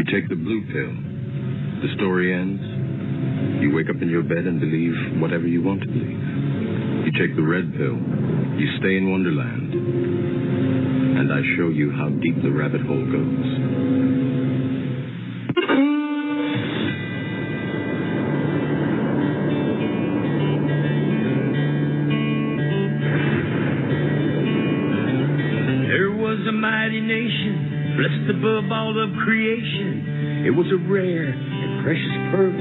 You take the blue pill. The story ends. You wake up in your bed and believe whatever you want to believe. You take the red pill. You stay in Wonderland. And I show you how deep the rabbit hole goes. Blessed above all of creation, it was a rare and precious pearl.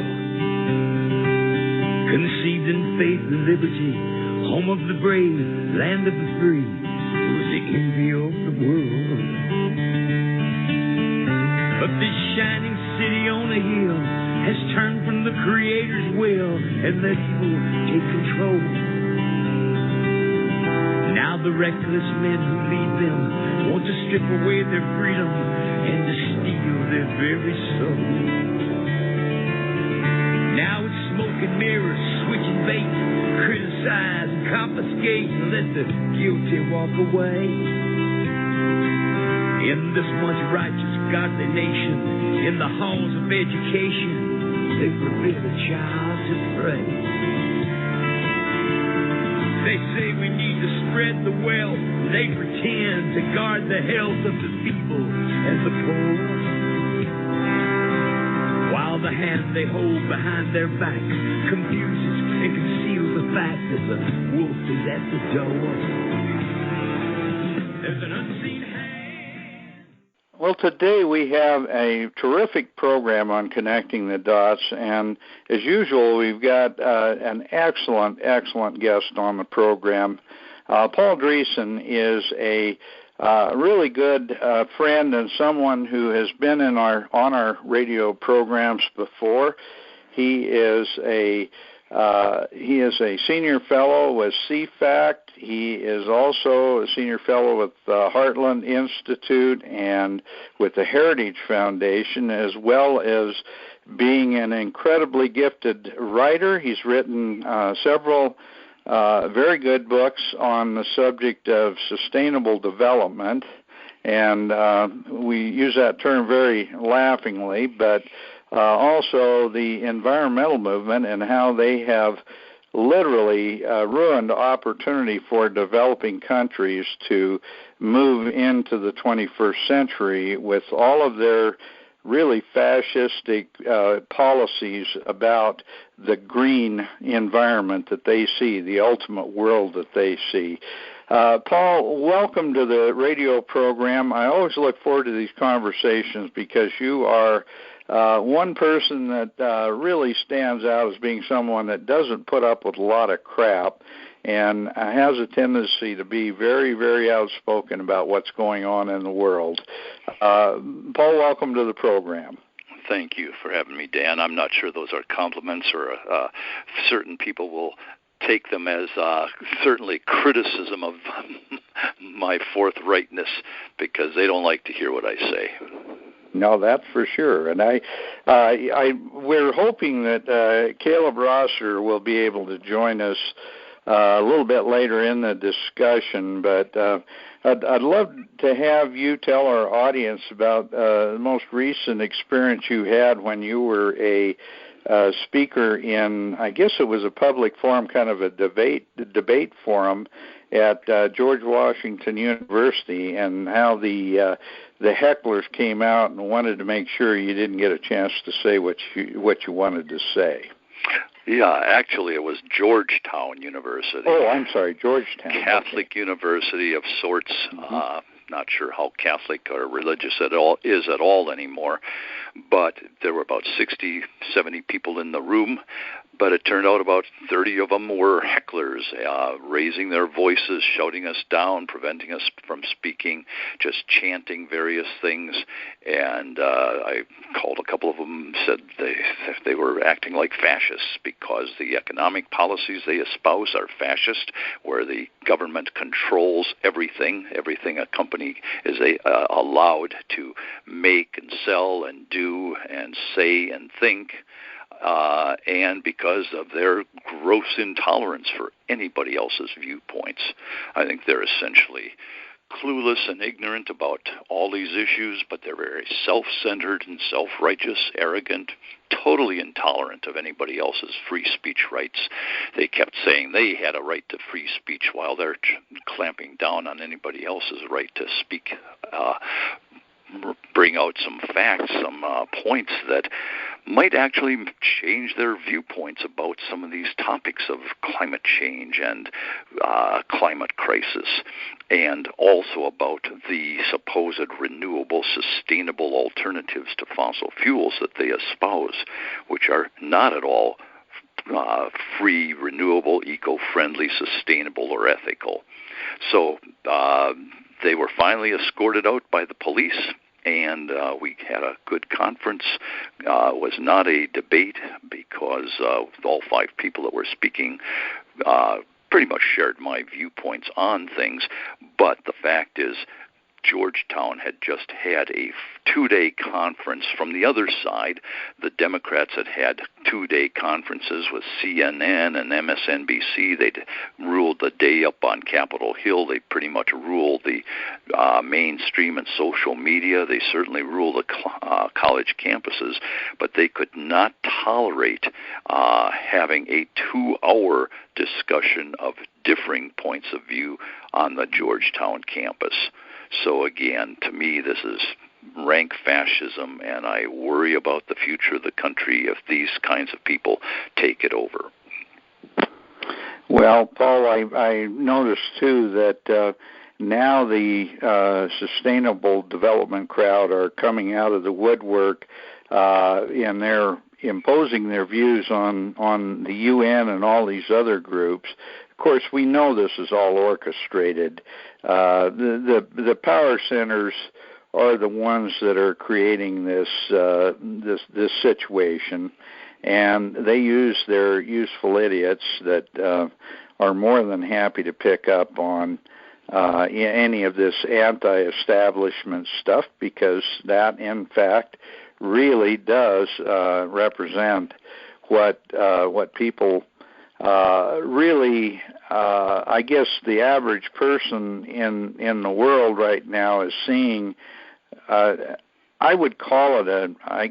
Conceived in faith and liberty, home of the brave, land of the free, it was the envy of the world. But this shining city on a hill has turned from the Creator's will and let evil take control. Now the reckless men who lead them want to strip away their freedom and to steal their very soul. Now it's smoke and mirrors, switching bait, criticize and confiscate and let the guilty walk away. In this once righteous, godly nation, in the halls of education, they forbid a child to pray. They say we need to spread the wealth. They pretend to guard the health of the feeble and the poor. While the hand they hold behind their back confuses and conceals the fact that the wolf is at the door. There's an unseen hand. Well, today we have a terrific program on connecting the dots, and as usual, we've got an excellent guest on the program. Paul Dreesen is a really good friend and someone who has been on our radio programs before. He is a senior fellow with CFACT. He is also a senior fellow with the Heartland Institute and with the Heritage Foundation, as well as being an incredibly gifted writer. He's written several very good books on the subject of sustainable development, and we use that term very laughingly, but also the environmental movement and how they have literally ruined opportunity for developing countries to move into the 21st century with all of their really fascistic policies about the green environment that they see, the ultimate world that they see. Paul, welcome to the radio program. I always look forward to these conversations because you are one person that really stands out as being someone that doesn't put up with a lot of crap and has a tendency to be very, very outspoken about what's going on in the world. Paul, welcome to the program. Thank you for having me, Dan. I'm not sure those are compliments, or certain people will take them as certainly criticism of my forthrightness, because they don't like to hear what I say. No, that's for sure. And we're hoping that Caleb Rosser will be able to join us a little bit later in the discussion, but I'd love to have you tell our audience about the most recent experience you had when you were a speaker in, I guess it was a public forum, kind of a debate forum at George Washington University, and how the hecklers came out and wanted to make sure you didn't get a chance to say what you wanted to say. Yeah, actually it was Georgetown University. Oh, I'm sorry, Georgetown. Catholic University of sorts. Mm-hmm. Not sure how Catholic or religious at all anymore, but there were about 60, 70 people in the room, but it turned out about 30 of them were hecklers, raising their voices, shouting us down, preventing us from speaking, just chanting various things, and I called a couple of them, said they were acting like fascists because the economic policies they espouse are fascist, where the government controls everything a company is allowed to make and sell and do and say and think, and because of their gross intolerance for anybody else's viewpoints. I think they're essentially clueless and ignorant about all these issues, but they're very self-centered and self-righteous, arrogant, totally intolerant of anybody else's free speech rights. They kept saying they had a right to free speech while they're clamping down on anybody else's right to speak, bring out some facts, some points that might actually change their viewpoints about some of these topics of climate change and climate crisis, and also about the supposed renewable, sustainable alternatives to fossil fuels that they espouse, which are not at all free, renewable, eco-friendly, sustainable, or ethical. So they were finally escorted out by the police, and we had a good conference. It was not a debate because all 5 people that were speaking pretty much shared my viewpoints on things, but the fact is Georgetown had just had a 2-day conference from the other side. The Democrats had 2-day conferences with CNN and MSNBC. They'd ruled the day up on Capitol Hill. They pretty much ruled the mainstream and social media. They certainly ruled the college campuses, but they could not tolerate having a 2-hour discussion of differing points of view on the Georgetown campus. So again, to me, this is rank fascism, and I worry about the future of the country if these kinds of people take it over. Well, Paul, I noticed, too, that now the sustainable development crowd are coming out of the woodwork, and they're imposing their views on the UN and all these other groups. Of course, we know this is all orchestrated. The power centers are the ones that are creating this situation, and they use their useful idiots that are more than happy to pick up on any of this anti-establishment stuff, because that, in fact, really does represent what people really, I guess the average person in the world right now is seeing. I would call it I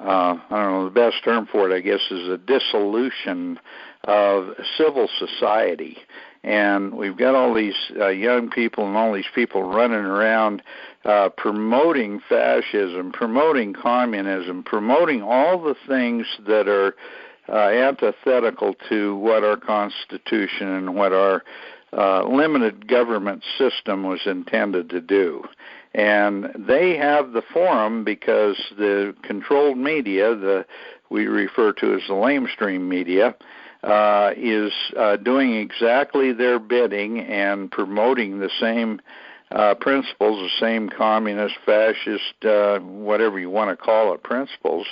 don't know, the best term for it, I guess, is a dissolution of civil society. And we've got all these young people and all these people running around promoting fascism, promoting communism, promoting all the things that are antithetical to what our Constitution and what our limited government system was intended to do. And they have the forum because the controlled media, we refer to as the lamestream media, is doing exactly their bidding and promoting the same principles, the same communist, fascist, whatever you want to call it, principles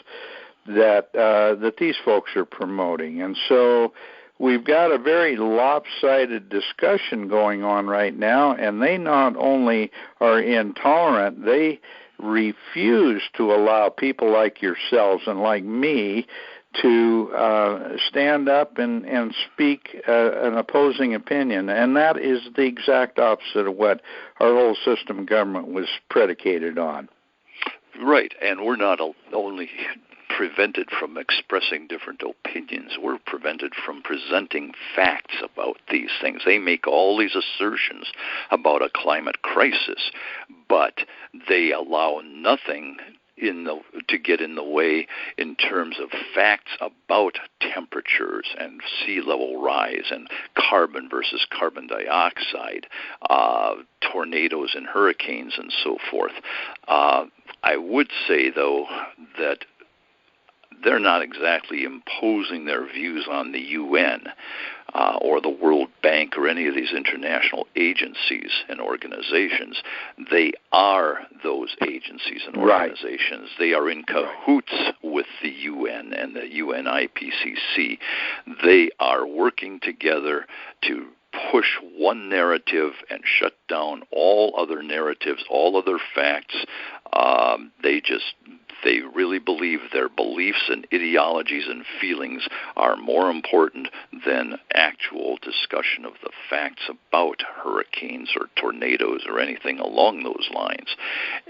that these folks are promoting. And so we've got a very lopsided discussion going on right now, and they not only are intolerant, they refuse to allow people like yourselves and like me to stand up and speak an opposing opinion. And that is the exact opposite of what our whole system of government was predicated on. Right, and we're not only prevented from expressing different opinions. We're prevented from presenting facts about these things. They make all these assertions about a climate crisis, but they allow nothing to get in the way in terms of facts about temperatures and sea level rise and carbon versus carbon dioxide, tornadoes and hurricanes and so forth. I would say, though, that they're not exactly imposing their views on the UN or the World Bank or any of these international agencies and organizations. They are those agencies and organizations. Right. They are in cahoots with the UN and the UNIPCC. They are working together to push one narrative and shut down all other narratives, all other facts. They just they really believe their beliefs and ideologies and feelings are more important than actual discussion of the facts about hurricanes or tornadoes or anything along those lines.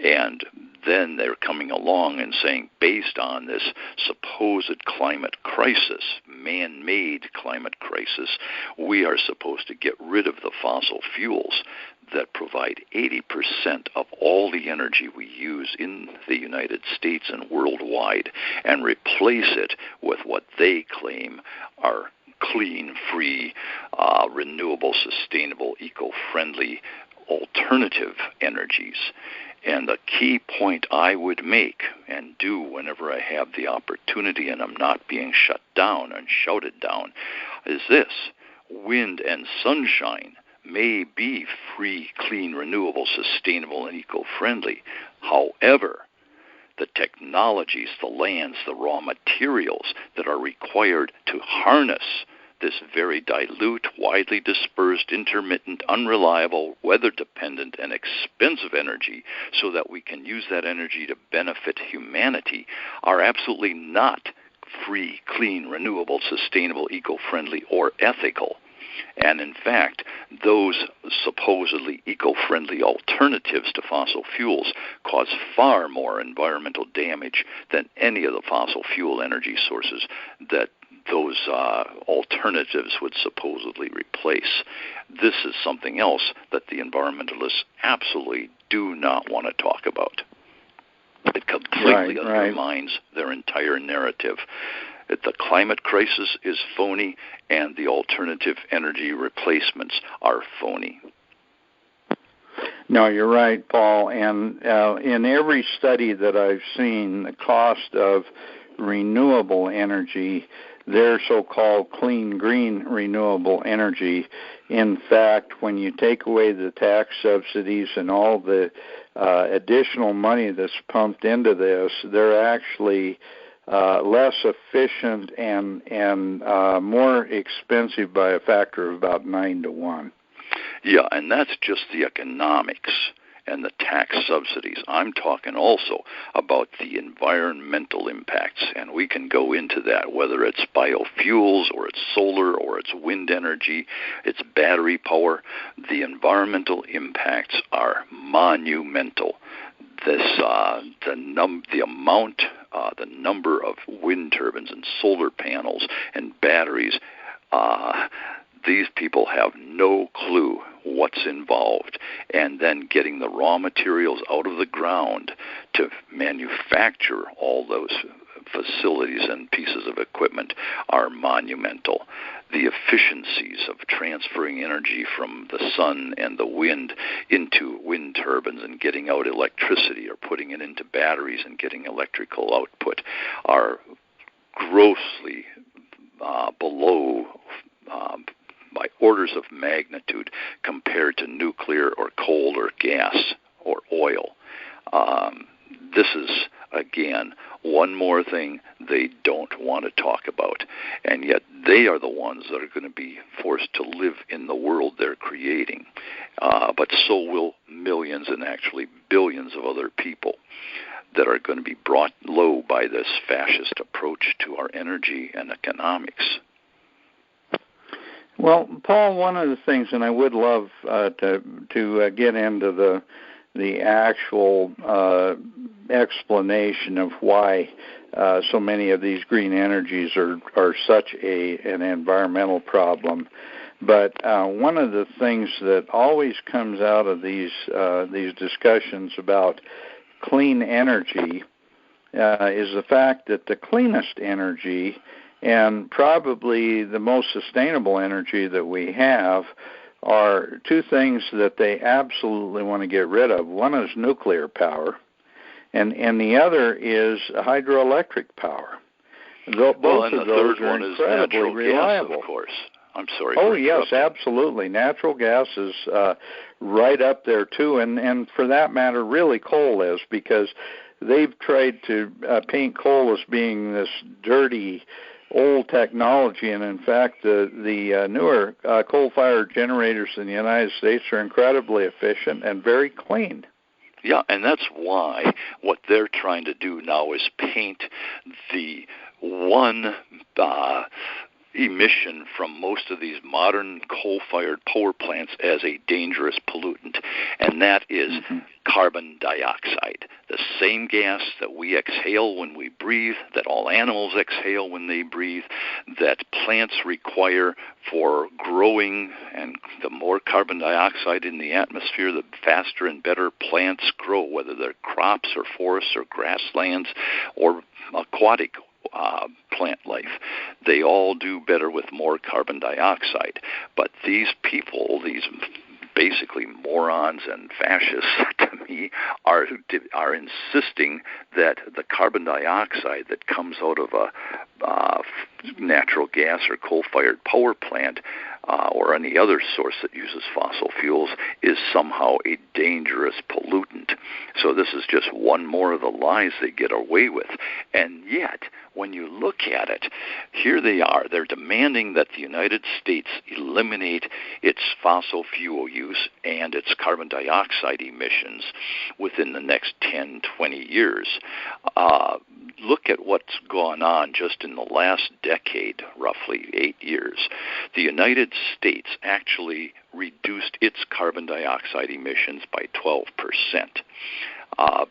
And then they're coming along and saying, based on this supposed climate crisis, man-made climate crisis, we are supposed to get rid of the fossil fuels that provide 80% of all the energy we use in the United States and worldwide, and replace it with what they claim are clean, free, renewable, sustainable, eco-friendly alternative energies. And the key point I would make and do whenever I have the opportunity and I'm not being shut down and shouted down is this: wind and sunshine may be free, clean, renewable, sustainable, and eco-friendly. However, the technologies, the lands, the raw materials that are required to harness this very dilute, widely dispersed, intermittent, unreliable, weather-dependent, and expensive energy so that we can use that energy to benefit humanity are absolutely not free, clean, renewable, sustainable, eco-friendly, or ethical. And in fact, those supposedly eco-friendly alternatives to fossil fuels cause far more environmental damage than any of the fossil fuel energy sources that those alternatives would supposedly replace. This is something else that the environmentalists absolutely do not want to talk about. It completely undermines their entire narrative. The climate crisis is phony, and the alternative energy replacements are phony. No, you're right, Paul. And in every study that I've seen, the cost of renewable energy, their so-called clean, green renewable energy, in fact, when you take away the tax subsidies and all the additional money that's pumped into this, they're actually less efficient and more expensive by a factor of about 9 to 1. Yeah, and that's just the economics and the tax subsidies. I'm talking also about the environmental impacts, and we can go into that, whether it's biofuels or it's solar or it's wind energy, it's battery power. The environmental impacts are monumental. The number of wind turbines and solar panels and batteries, these people have no clue what's involved. And then getting the raw materials out of the ground to manufacture all those facilities and pieces of equipment are monumental. The efficiencies of transferring energy from the sun and the wind into wind turbines and getting out electricity, or putting it into batteries and getting electrical output, are grossly below by orders of magnitude compared to nuclear or coal or gas or oil. This is, again, one more thing they don't want to talk about, and yet they are the ones that are going to be forced to live in the world they're creating. But so will millions and actually billions of other people that are going to be brought low by this fascist approach to our energy and economics. Well, Paul, one of the things, and I would love to get into the actual explanation of why so many of these green energies are such an environmental problem. But one of the things that always comes out of these discussions about clean energy is the fact that the cleanest energy and probably the most sustainable energy that we have are two things that they absolutely want to get rid of. One is nuclear power, and the other is hydroelectric power. Both of those are incredibly reliable. Gas, of course. I'm sorry. Oh, yes, absolutely. Natural gas is right up there, too, and for that matter, really coal is, because they've tried to paint coal as being this dirty old technology, and in fact, the newer coal-fired generators in the United States are incredibly efficient and very clean. Yeah, and that's why what they're trying to do now is paint the one emission from most of these modern coal-fired power plants as a dangerous pollutant, and that is carbon dioxide, the same gas that we exhale when we breathe, that all animals exhale when they breathe, that plants require for growing, and the more carbon dioxide in the atmosphere, the faster and better plants grow, whether they're crops or forests or grasslands or aquatic plant life. They all do better with more carbon dioxide. But these people, these basically morons and fascists to me, are insisting that the carbon dioxide that comes out of a natural gas or coal-fired power plant or any other source that uses fossil fuels is somehow a dangerous pollutant. So this is just one more of the lies they get away with. And yet, when you look at it, here they are. They're demanding that the United States eliminate its fossil fuel use and its carbon dioxide emissions within the next 10, 20 years. Look at what's gone on just in the last decade, roughly 8 years. The United States actually reduced its carbon dioxide emissions by 12%.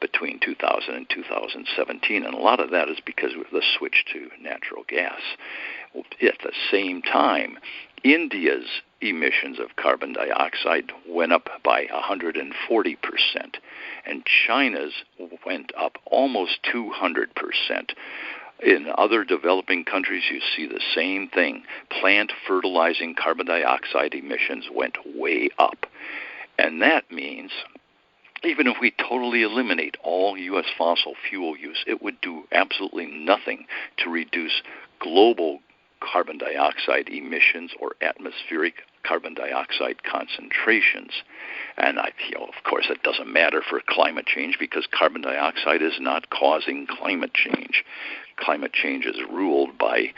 Between 2000 and 2017, and a lot of that is because of the switch to natural gas. At the same time, India's emissions of carbon dioxide went up by 140%, and China's went up almost 200%. In other developing countries, you see the same thing. Plant fertilizing carbon dioxide emissions went way up. And that means even if we totally eliminate all U.S. fossil fuel use, it would do absolutely nothing to reduce global carbon dioxide emissions or atmospheric carbon dioxide concentrations. And of course, it doesn't matter for climate change because carbon dioxide is not causing climate change. Climate change is ruled by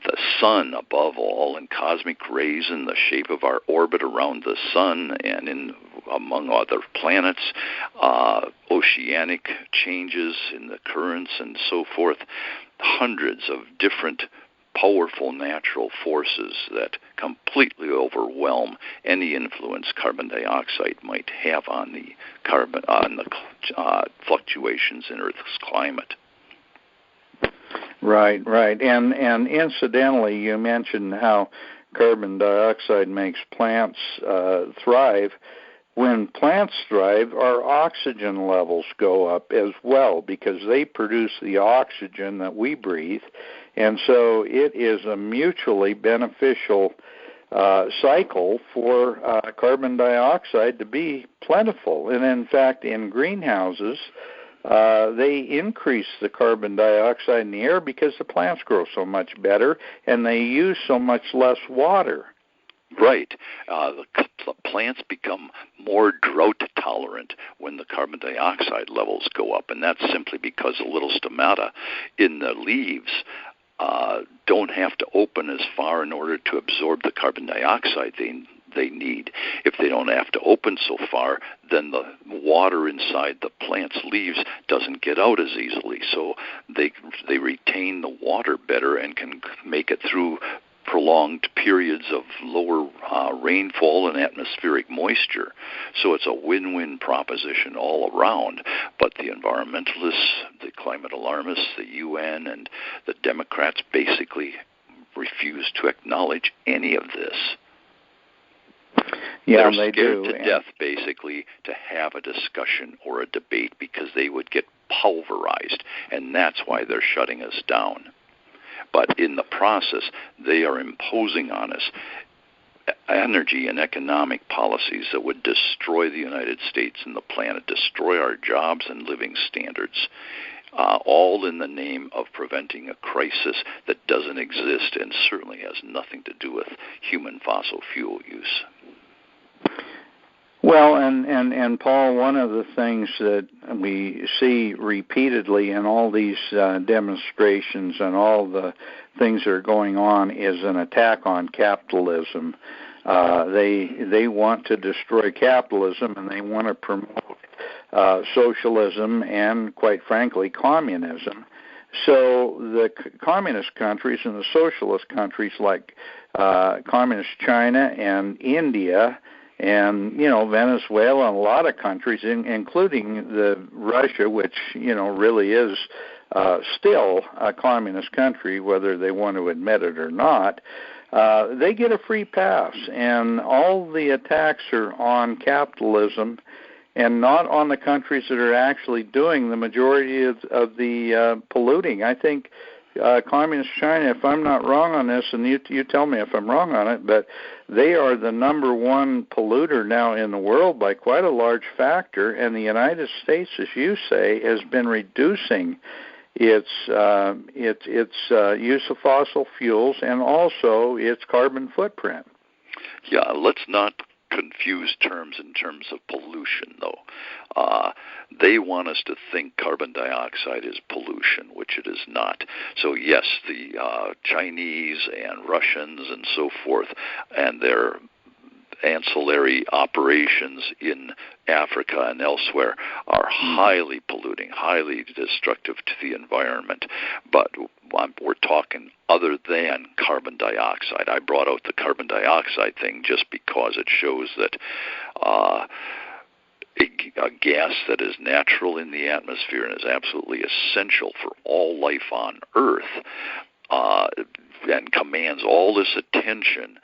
the sun above all, and cosmic rays in the shape of our orbit around the sun and in among other planets, oceanic changes in the currents and so forth, hundreds of different powerful natural forces that completely overwhelm any influence carbon dioxide might have on the fluctuations in Earth's climate. Right. And incidentally, you mentioned how carbon dioxide makes plants thrive. When plants thrive, our oxygen levels go up as well because they produce the oxygen that we breathe. And so it is a mutually beneficial cycle for carbon dioxide to be plentiful. And in fact, in greenhouses, they increase the carbon dioxide in the air because the plants grow so much better and they use so much less water. Right. The plants become more drought tolerant when the carbon dioxide levels go up, and that's simply because the little stomata in the leaves don't have to open as far in order to absorb the carbon dioxide they need. If they don't have to open so far, then the water inside the plant's leaves doesn't get out as easily, so they retain the water better and can make it through prolonged periods of lower rainfall and atmospheric moisture. So it's a win-win proposition all around. But the environmentalists, the climate alarmists, the UN, and the Democrats basically refuse to acknowledge any of this. Yeah, They're they scared do. to death, basically, to have a discussion or a debate because they would get pulverized, and that's why they're shutting us down. But in the process, they are imposing on us energy and economic policies that would destroy the United States and the planet, destroy our jobs and living standards, all in the name of preventing a crisis that doesn't exist and certainly has nothing to do with human fossil fuel use. Well, and Paul, one of the things that we see repeatedly in all these demonstrations and all the things that are going on is an attack on capitalism. They want to destroy capitalism, and they want to promote socialism and, quite frankly, communism. So the communist countries and the socialist countries like communist China and India and, Venezuela and a lot of countries, including the Russia, which, really is still a communist country, whether they want to admit it or not, they get a free pass. And all the attacks are on capitalism and not on the countries that are actually doing the majority of the polluting. I think Communist China, if I'm not wrong on this, and you tell me if I'm wrong on it, but they are the number one polluter now in the world by quite a large factor, and the United States, as you say, has been reducing its use of fossil fuels and also its carbon footprint. Yeah, let's not confuse terms in terms of pollution, though. They want us to think carbon dioxide is pollution, which it is not. So yes, the Chinese and Russians and so forth, and their ancillary operations in Africa and elsewhere are highly polluting, highly destructive to the environment. But we're talking other than carbon dioxide. I brought out the carbon dioxide thing just because it shows that a gas that is natural in the atmosphere and is absolutely essential for all life on Earth and commands all this attention.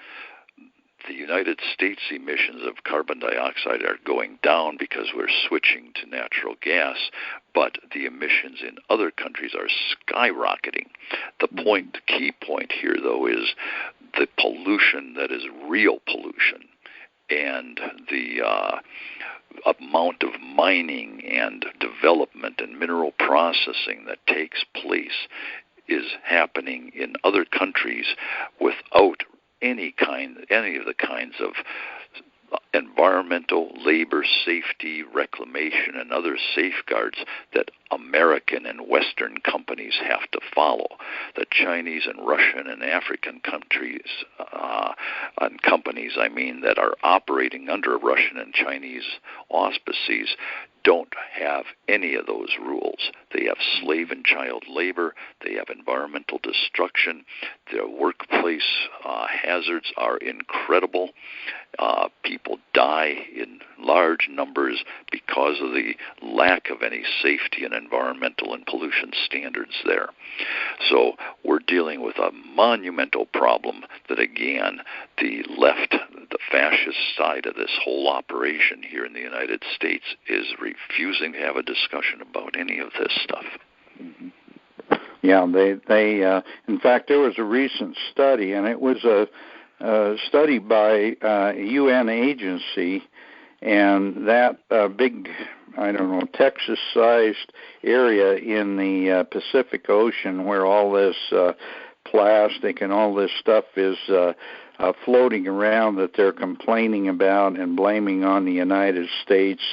The United States emissions of carbon dioxide are going down because we're switching to natural gas, but the emissions in other countries are skyrocketing. The key point here, though, is the pollution that is real pollution and the amount of mining and development and mineral processing that takes place is happening in other countries without any of the kinds of environmental, labor, safety, reclamation, and other safeguards that American and Western companies have to follow. The Chinese and Russian and African countries and companies, that are operating under Russian and Chinese auspices don't have any of those rules. They have slave and child labor. They have environmental destruction. Their workplace hazards are incredible. People die in large numbers because of the lack of any safety and environmental and pollution standards there. So we're dealing with a monumental problem that, again, the left, the fascist side of this whole operation here in the United States is refusing to have a discussion about any of this stuff. Mm-hmm. Yeah, they in fact, there was a recent study, and it was a study by a UN agency, and that big, Texas-sized area in the Pacific Ocean where all this plastic and all this stuff is floating around that they're complaining about and blaming on the United States.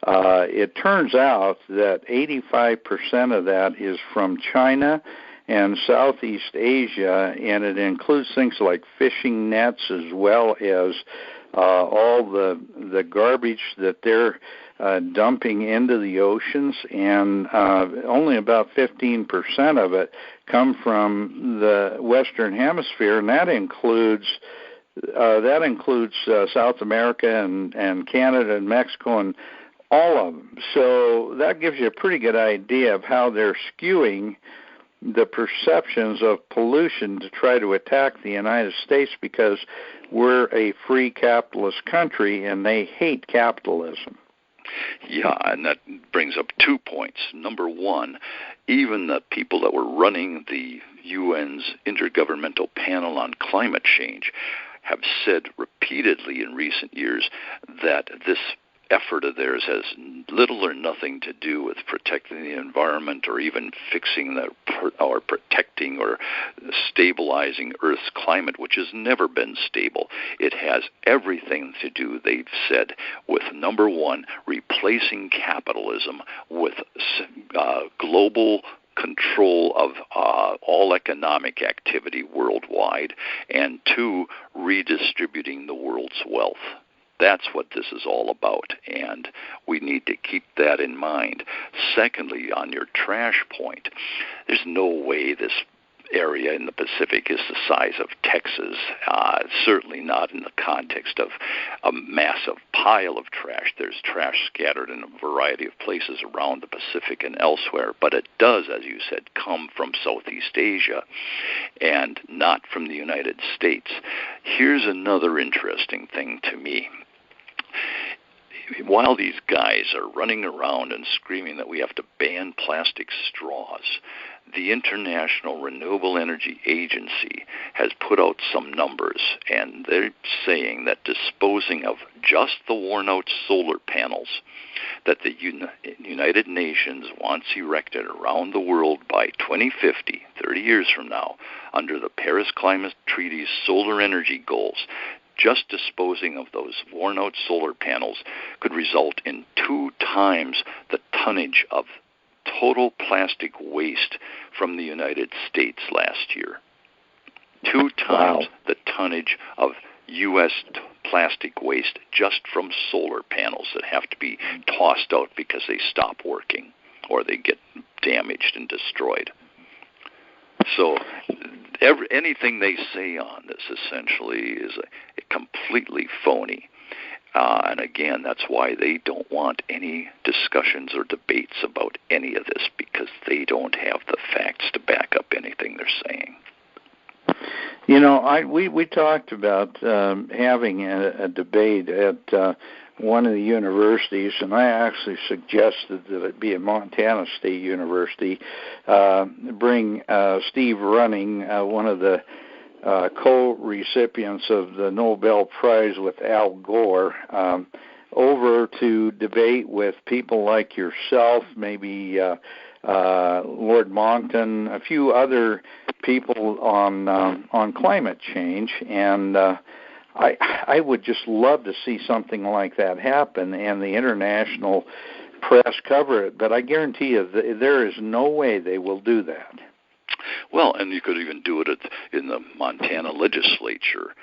It turns out that 85% of that is from China and Southeast Asia, and it includes things like fishing nets as well as all the garbage that they're dumping into the oceans, and only about 15% of it come from the Western Hemisphere, and that includes South America and Canada and Mexico and all of them. So that gives you a pretty good idea of how they're skewing the perceptions of pollution to try to attack the United States because we're a free capitalist country and they hate capitalism. Yeah, and that brings up 2 points. Number one, even the people that were running the UN's Intergovernmental Panel on Climate Change have said repeatedly in recent years that this effort of theirs has little or nothing to do with protecting the environment or even fixing or protecting or stabilizing Earth's climate, which has never been stable. It has everything to do, they've said, with, number one, replacing capitalism with global control of all economic activity worldwide, and two, redistributing the world's wealth. That's what this is all about, and we need to keep that in mind. Secondly, on your trash point, there's no way this area in the Pacific is the size of Texas, certainly not in the context of a massive pile of trash. There's trash scattered in a variety of places around the Pacific and elsewhere, but it does, as you said, come from Southeast Asia and not from the United States. Here's another interesting thing to me. While these guys are running around and screaming that we have to ban plastic straws, the International Renewable Energy Agency has put out some numbers, and they're saying that disposing of just the worn-out solar panels that the United Nations wants erected around the world by 2050, 30 years from now, under the Paris Climate Treaty's solar energy goals, just disposing of those worn-out solar panels could result in 2 times the tonnage of total plastic waste from the United States last year. 2 times the tonnage of U.S. plastic waste just from solar panels that have to be tossed out because they stop working or they get damaged and destroyed. So anything they say on this essentially is completely phony. And again, that's why they don't want any discussions or debates about any of this, because they don't have the facts to back up anything they're saying. You know, we talked about having a debate at one of the universities, and I actually suggested that it be at Montana State University. Bring Steve Running, one of the co-recipients of the Nobel Prize with Al Gore, over to debate with people like yourself, maybe Lord Monckton, a few other people on climate change, and I would just love to see something like that happen, and the international press cover it. But I guarantee you, there is no way they will do that. Well, and you could even do it in the Montana legislature,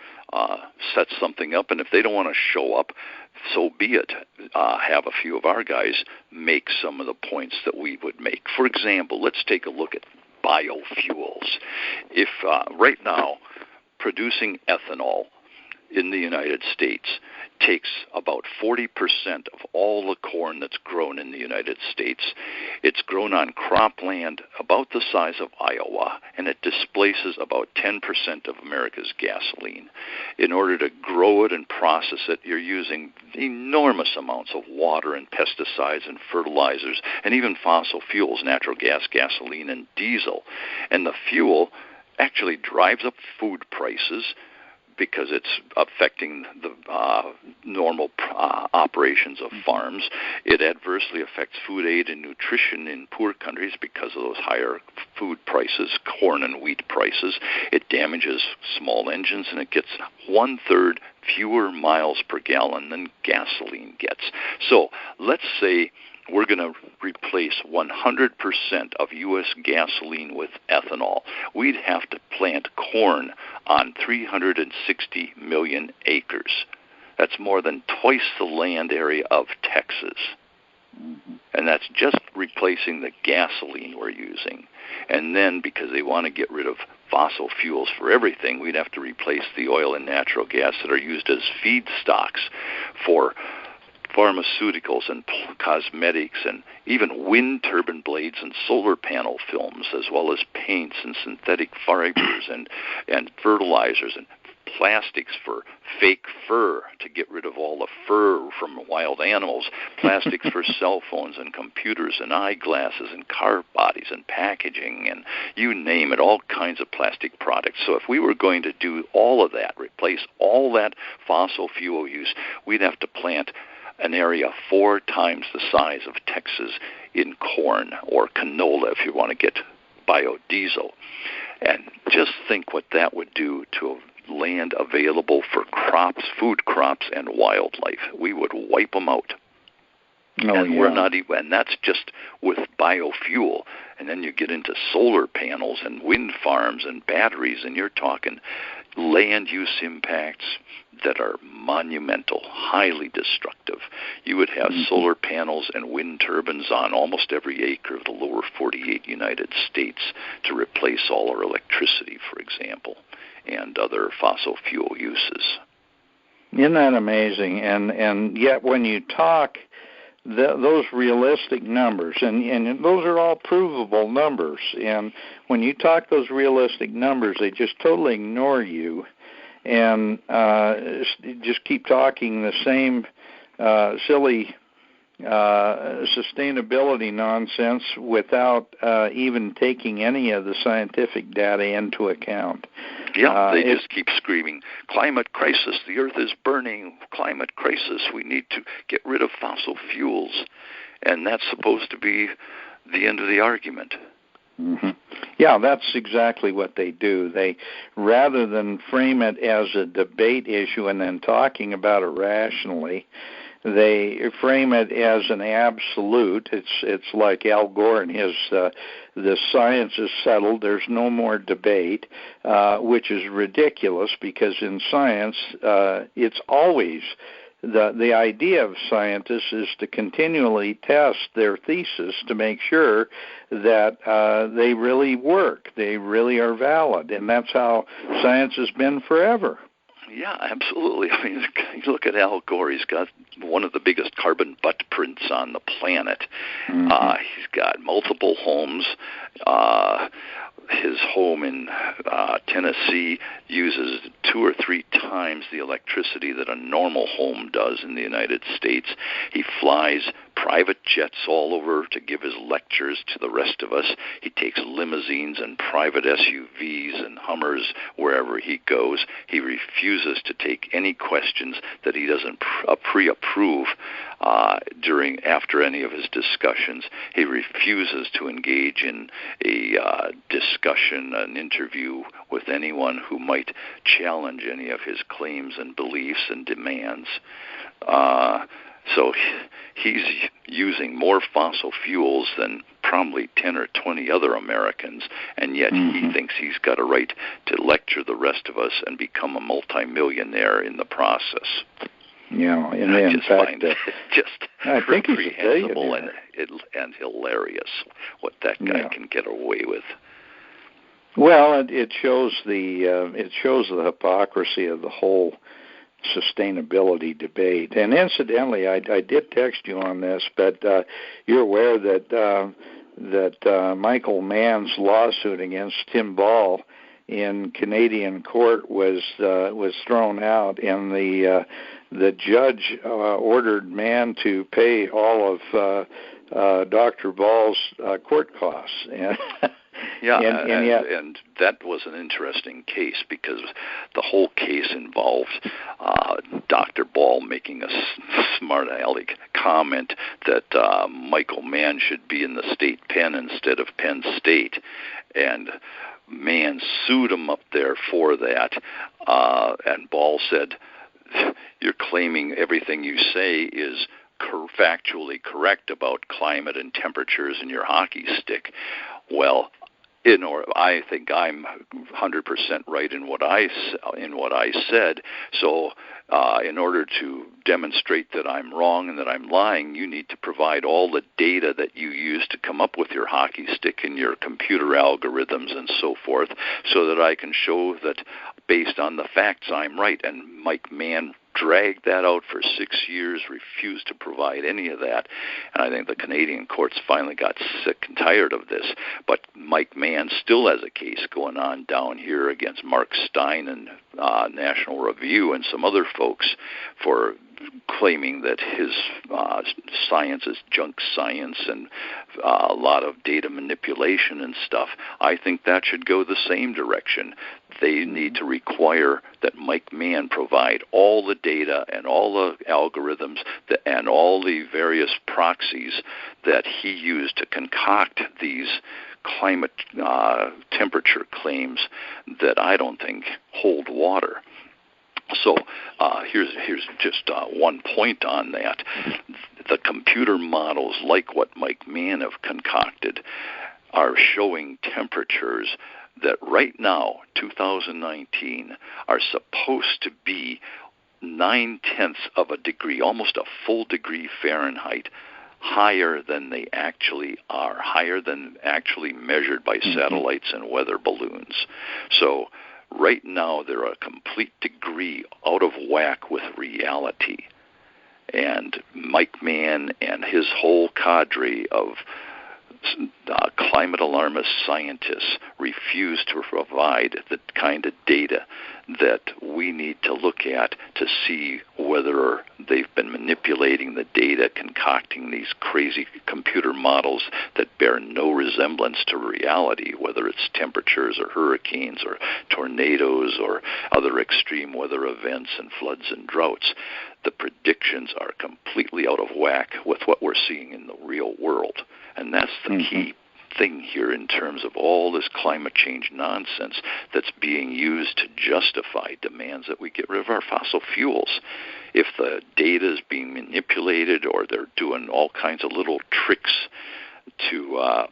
set something up, and if they don't want to show up, so be it. Have a few of our guys make some of the points that we would make. For example, let's take a look at biofuels. If right now producing ethanol in the United States takes about 40% of all the corn that's grown in the United States. It's grown on cropland about the size of Iowa, and it displaces about 10% of America's gasoline. In order to grow it and process it, you're using enormous amounts of water and pesticides and fertilizers and even fossil fuels, natural gas, gasoline, and diesel. And the fuel actually drives up food prices because it's affecting the normal operations of farms. It adversely affects food aid and nutrition in poor countries because of those higher food prices, corn and wheat prices. It damages small engines, and it gets 1/3 fewer miles per gallon than gasoline gets. So let's say we're going to replace 100% of U.S. gasoline with ethanol. We'd have to plant corn on 360 million acres. That's more than twice the land area of Texas. And that's just replacing the gasoline we're using. And then, because they want to get rid of fossil fuels for everything, we'd have to replace the oil and natural gas that are used as feedstocks for pharmaceuticals and cosmetics and even wind turbine blades and solar panel films, as well as paints and synthetic fibers and fertilizers and plastics for fake fur to get rid of all the fur from wild animals, plastics for cell phones and computers and eyeglasses and car bodies and packaging and you name it, all kinds of plastic products. So if we were going to do all of that, replace all that fossil fuel use, we'd have to plant an area 4 times the size of Texas in corn or canola if you want to get biodiesel. And just think what that would do to land available for crops, food crops, and wildlife. We would wipe them out. We're not even, and that's just with biofuel. And then you get into solar panels and wind farms and batteries, and you're talking land use impacts that are monumental, highly destructive. You would have solar panels and wind turbines on almost every acre of the lower 48 United States to replace all our electricity, for example, and other fossil fuel uses. Isn't that amazing? And yet when you talk those realistic numbers, and those are all provable numbers, and when you talk those realistic numbers, they just totally ignore you and just keep talking the same silly sustainability nonsense without even taking any of the scientific data into account. Yeah, they just keep screaming, climate crisis, the earth is burning, climate crisis, we need to get rid of fossil fuels. And that's supposed to be the end of the argument. Mm-hmm. Yeah, that's exactly what they do. They, rather than frame it as a debate issue and then talking about it rationally, they frame it as an absolute. It's like Al Gore and his the science is settled, there's no more debate, which is ridiculous because in science it's always the idea of scientists is to continually test their thesis to make sure that they really work, they really are valid, and that's how science has been forever. Yeah, absolutely. I mean, you look at Al Gore. He's got one of the biggest carbon butt prints on the planet. Mm-hmm. He's got multiple homes. His home in Tennessee uses 2 or 3 times the electricity that a normal home does in the United States. He flies private jets all over to give his lectures to the rest of us. He takes limousines and private SUVs and Hummers wherever he goes. He refuses to take any questions that he doesn't pre-approve after any of his discussions. He refuses to engage in a discussion, an interview with anyone who might challenge any of his claims and beliefs and demands. So he's using more fossil fuels than probably 10 or 20 other Americans, and yet he thinks he's got a right to lecture the rest of us and become a multimillionaire in the process. Yeah, and I in just fact, find it just reprehensible and hilarious what that guy can get away with. Well, it shows the hypocrisy of the whole sustainability debate. And incidentally, I did text you on this, but you're aware that Michael Mann's lawsuit against Tim Ball in Canadian court was thrown out, and the judge ordered Mann to pay all of Dr. Ball's court costs. Yeah, and that was an interesting case because the whole case involved Dr. Ball making a smart aleck comment that Michael Mann should be in the state pen instead of Penn State, and Mann sued him up there for that, and Ball said, "You're claiming everything you say is factually correct about climate and temperatures in your hockey stick." Well, I think I'm 100% right in what I said. So, in order to demonstrate that I'm wrong and that I'm lying, you need to provide all the data that you use to come up with your hockey stick and your computer algorithms and so forth, so that I can show that based on the facts I'm right. And Mike Mann dragged that out for 6 years, refused to provide any of that. And I think the Canadian courts finally got sick and tired of this. But Mike Mann still has a case going on down here against Mark Stein and National Review and some other folks for claiming that his science is junk science and a lot of data manipulation and stuff. I think that should go the same direction. They need to require that Mike Mann provide all the data and all the algorithms and all the various proxies that he used to concoct these climate temperature claims that I don't think hold water. So here's just one point on that. The computer models, like what Mike Mann have concocted, are showing temperatures that right now, 2019, are supposed to be 0.9 of a degree, almost a full degree Fahrenheit, higher than they actually are, higher than actually measured by satellites and weather balloons. So right now, they're a complete degree out of whack with reality. And Mike Mann and his whole cadre of climate alarmist scientists refuse to provide the kind of data that we need to look at to see whether they've been manipulating the data, concocting these crazy computer models that bear no resemblance to reality, whether it's temperatures or hurricanes or tornadoes or other extreme weather events and floods and droughts. The predictions are completely out of whack with what we're seeing in the real world. And that's the key thing here in terms of all this climate change nonsense that's being used to justify demands that we get rid of our fossil fuels. If the data is being manipulated or they're doing all kinds of little tricks to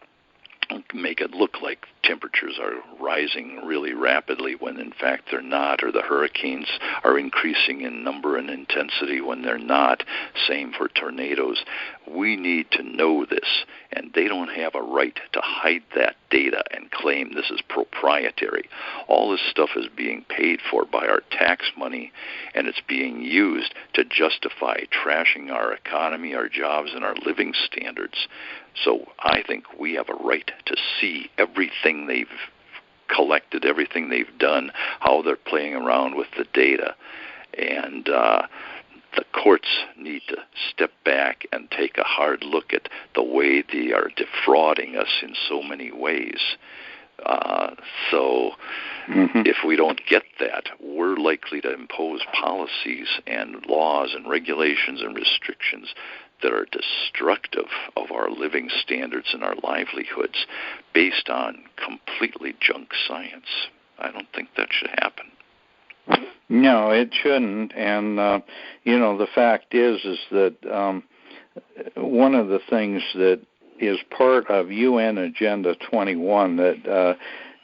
make it look like temperatures are rising really rapidly when in fact they're not, or the hurricanes are increasing in number and intensity when they're not. Same for tornadoes. We need to know this, and they don't have a right to hide that data and claim this is proprietary. All this stuff is being paid for by our tax money, and it's being used to justify trashing our economy, our jobs, and our living standards. So I think we have a right to see everything they've collected, everything they've done, how they're playing around with the data. And the courts need to step back and take a hard look at the way they are defrauding us in so many ways. If we don't get that, we're likely to impose policies and laws and regulations and restrictions that are destructive of our living standards and our livelihoods based on completely junk science. I don't think that should happen. No, it shouldn't. And, the fact is that one of the things that is part of UN Agenda 21 that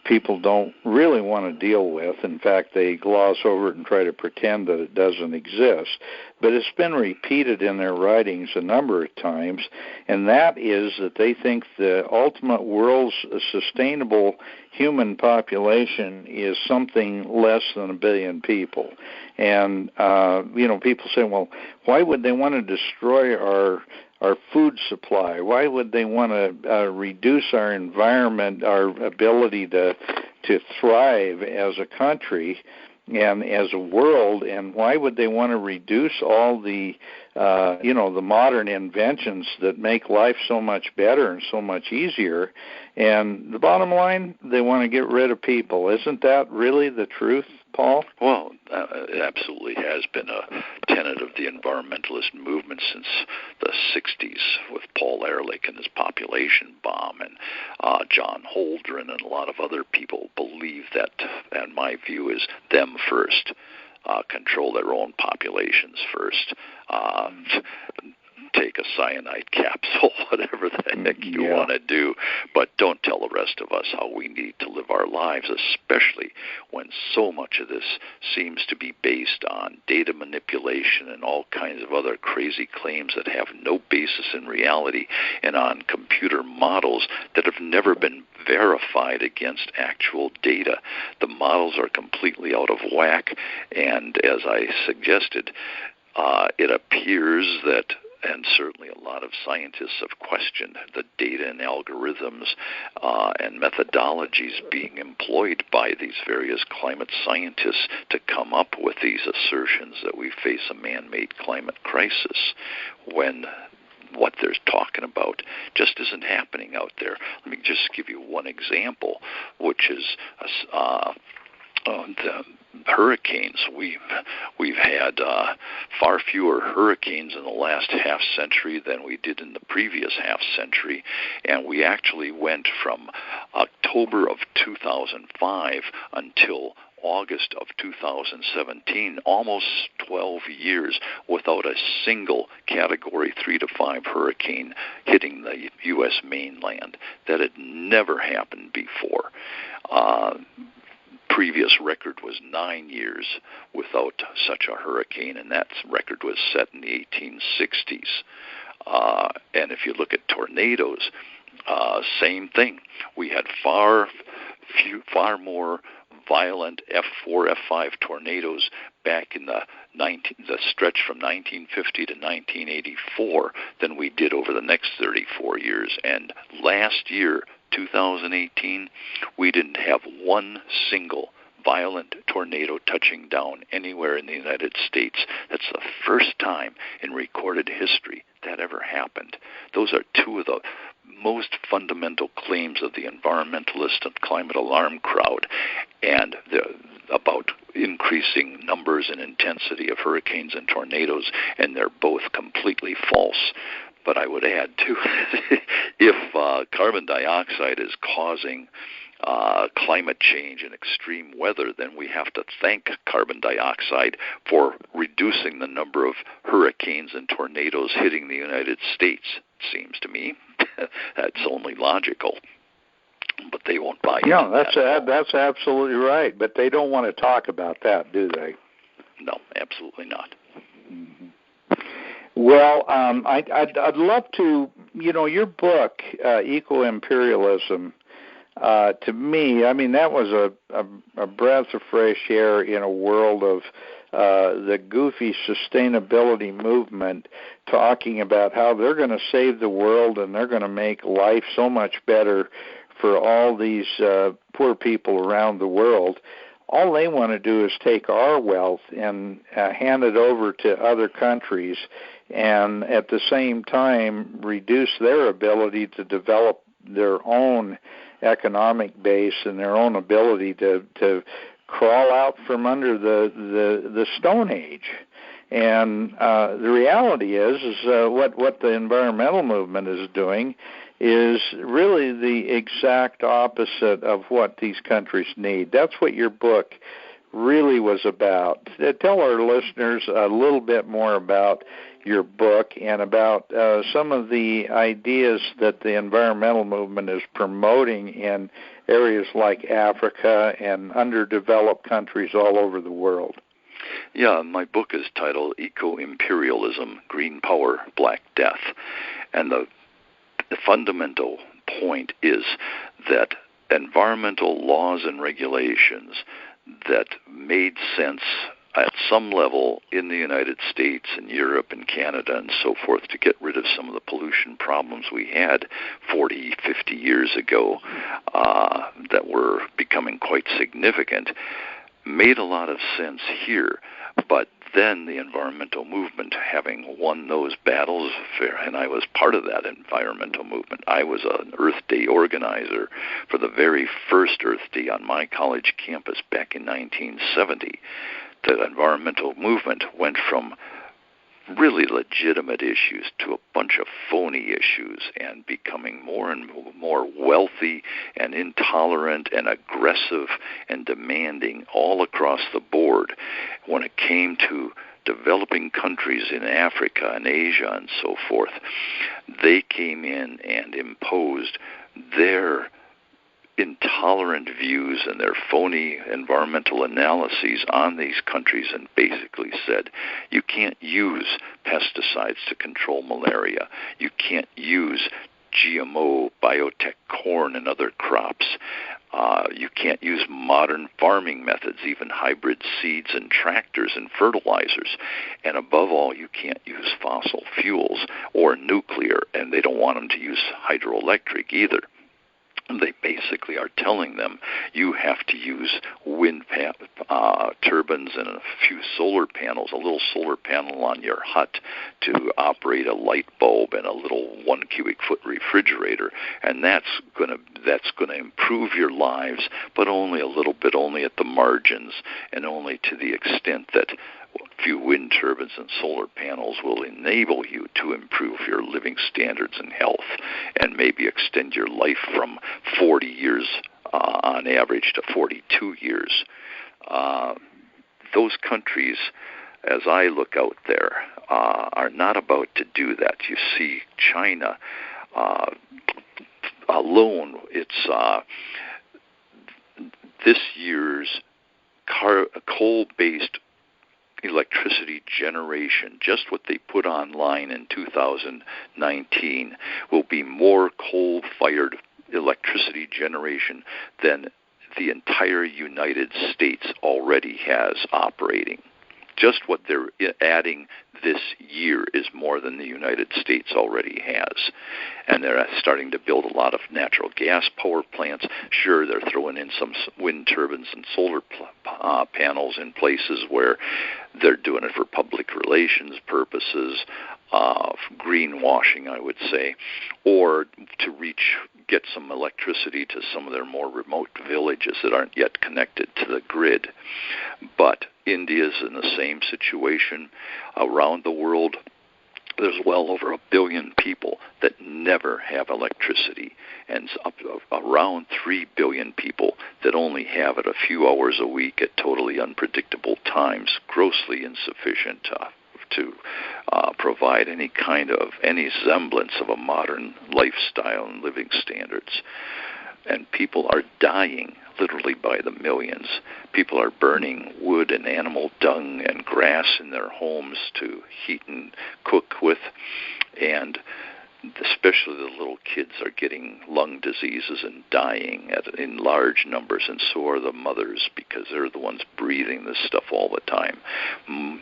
people don't really want to deal with. In fact, they gloss over it and try to pretend that it doesn't exist. But it's been repeated in their writings a number of times, and that is that they think the ultimate world's sustainable human population is something less than 1 billion people. And, people say, well, why would they want to destroy our food supply? Why would they want to reduce our environment, our ability to thrive as a country and as a world? And why would they want to reduce all the the modern inventions that make life so much better and so much easier? And the bottom line, they want to get rid of people. Isn't that really the truth, Paul? Well, it absolutely has been a tenet of the environmentalist movement since the 60s with Paul Ehrlich and his population bomb, and John Holdren and a lot of other people believe that, and my view is them first, control their own populations first, take a cyanide capsule, whatever the heck you want to do, but don't tell the rest of us how we need to live our lives, especially when so much of this seems to be based on data manipulation and all kinds of other crazy claims that have no basis in reality, and on computer models that have never been verified against actual data. The models are completely out of whack, and as I suggested, it appears that, and certainly a lot of scientists have questioned the data and algorithms and methodologies being employed by these various climate scientists to come up with these assertions that we face a man-made climate crisis, when what they're talking about just isn't happening out there. Let me just give you one example, which is the hurricanes. We've had far fewer hurricanes in the last half century than we did in the previous half century, and we actually went from October of 2005 until August of 2017, almost 12 years without a single Category 3 to 5 hurricane hitting the U.S. mainland. That had never happened before. Previous record was 9 years without such a hurricane, and that record was set in the 1860s. And if you look at tornadoes, same thing. We had far more violent F4, F5 tornadoes back in the stretch from 1950 to 1984 than we did over the next 34 years. And last year, 2018, we didn't have one single violent tornado touching down anywhere in the United States. That's the first time in recorded history that ever happened. Those are two of the most fundamental claims of the environmentalist and climate alarm crowd, and about increasing numbers and intensity of hurricanes and tornadoes, and they're both completely false. But I would add, too, if carbon dioxide is causing climate change and extreme weather, then we have to thank carbon dioxide for reducing the number of hurricanes and tornadoes hitting the United States, it seems to me. That's only logical. But they won't buy into that. That's absolutely right. But they don't want to talk about that, do they? No, absolutely not. Mm-hmm. Well, I'd love to, your book, Eco-Imperialism, to me, I mean, that was a breath of fresh air in a world of the goofy sustainability movement talking about how they're going to save the world and they're going to make life so much better for all these poor people around the world. All they want to do is take our wealth and hand it over to other countries and at the same time reduce their ability to develop their own economic base and their own ability to crawl out from under the Stone Age. And the reality is what the environmental movement is doing is really the exact opposite of what these countries need. That's what your book really was about. Tell our listeners a little bit more about your book and about some of the ideas that the environmental movement is promoting in areas like Africa and underdeveloped countries all over the world. Yeah, my book is titled Eco-Imperialism, Green Power, Black Death. And the fundamental point is that environmental laws and regulations that made sense at some level in the United States and Europe and Canada and so forth to get rid of some of the pollution problems we had 40, 50 years ago that were becoming quite significant, made a lot of sense here. But then the environmental movement, having won those battles, and I was part of that environmental movement. I was an Earth Day organizer for the very first Earth Day on my college campus back in 1970. The environmental movement went from really legitimate issues to a bunch of phony issues and becoming more and more wealthy and intolerant and aggressive and demanding all across the board when it came to developing countries in Africa and Asia and so forth. They came in and imposed their intolerant views and their phony environmental analyses on these countries and basically said, you can't use pesticides to control malaria. You can't use GMO, biotech corn and other crops. You can't use modern farming methods, even hybrid seeds and tractors and fertilizers. And above all, you can't use fossil fuels or nuclear, and they don't want them to use hydroelectric either. They basically are telling them you have to use wind turbines and a few solar panels, a little solar panel on your hut to operate a light bulb and a little 1 cubic foot refrigerator, and that's going to improve your lives, but only a little bit, only at the margins, and only to the extent that a few wind turbines and solar panels will enable you to improve your living standards and health and maybe extend your life from 40 years on average to 42 years. Those countries, as I look out there, are not about to do that. You see China alone, it's this year's coal-based electricity generation, just what they put online in 2019, will be more coal-fired electricity generation than the entire United States already has operating. Just what they're adding this year is more than the United States already has. And they're starting to build a lot of natural gas power plants. Sure, they're throwing in some wind turbines and solar panels in places where they're doing it for public relations purposes, greenwashing, I would say, or to get some electricity to some of their more remote villages that aren't yet connected to the grid. But India's in the same situation. Around the world, there's well over 1 billion people that never have electricity, and around 3 billion people that only have it a few hours a week at totally unpredictable times, grossly insufficient to provide any semblance of a modern lifestyle and living standards. And people are dying literally by the millions. People are burning wood and animal dung and grass in their homes to heat and cook with, and especially the little kids are getting lung diseases and dying in large numbers, and so are the mothers, because they're the ones breathing this stuff all the time.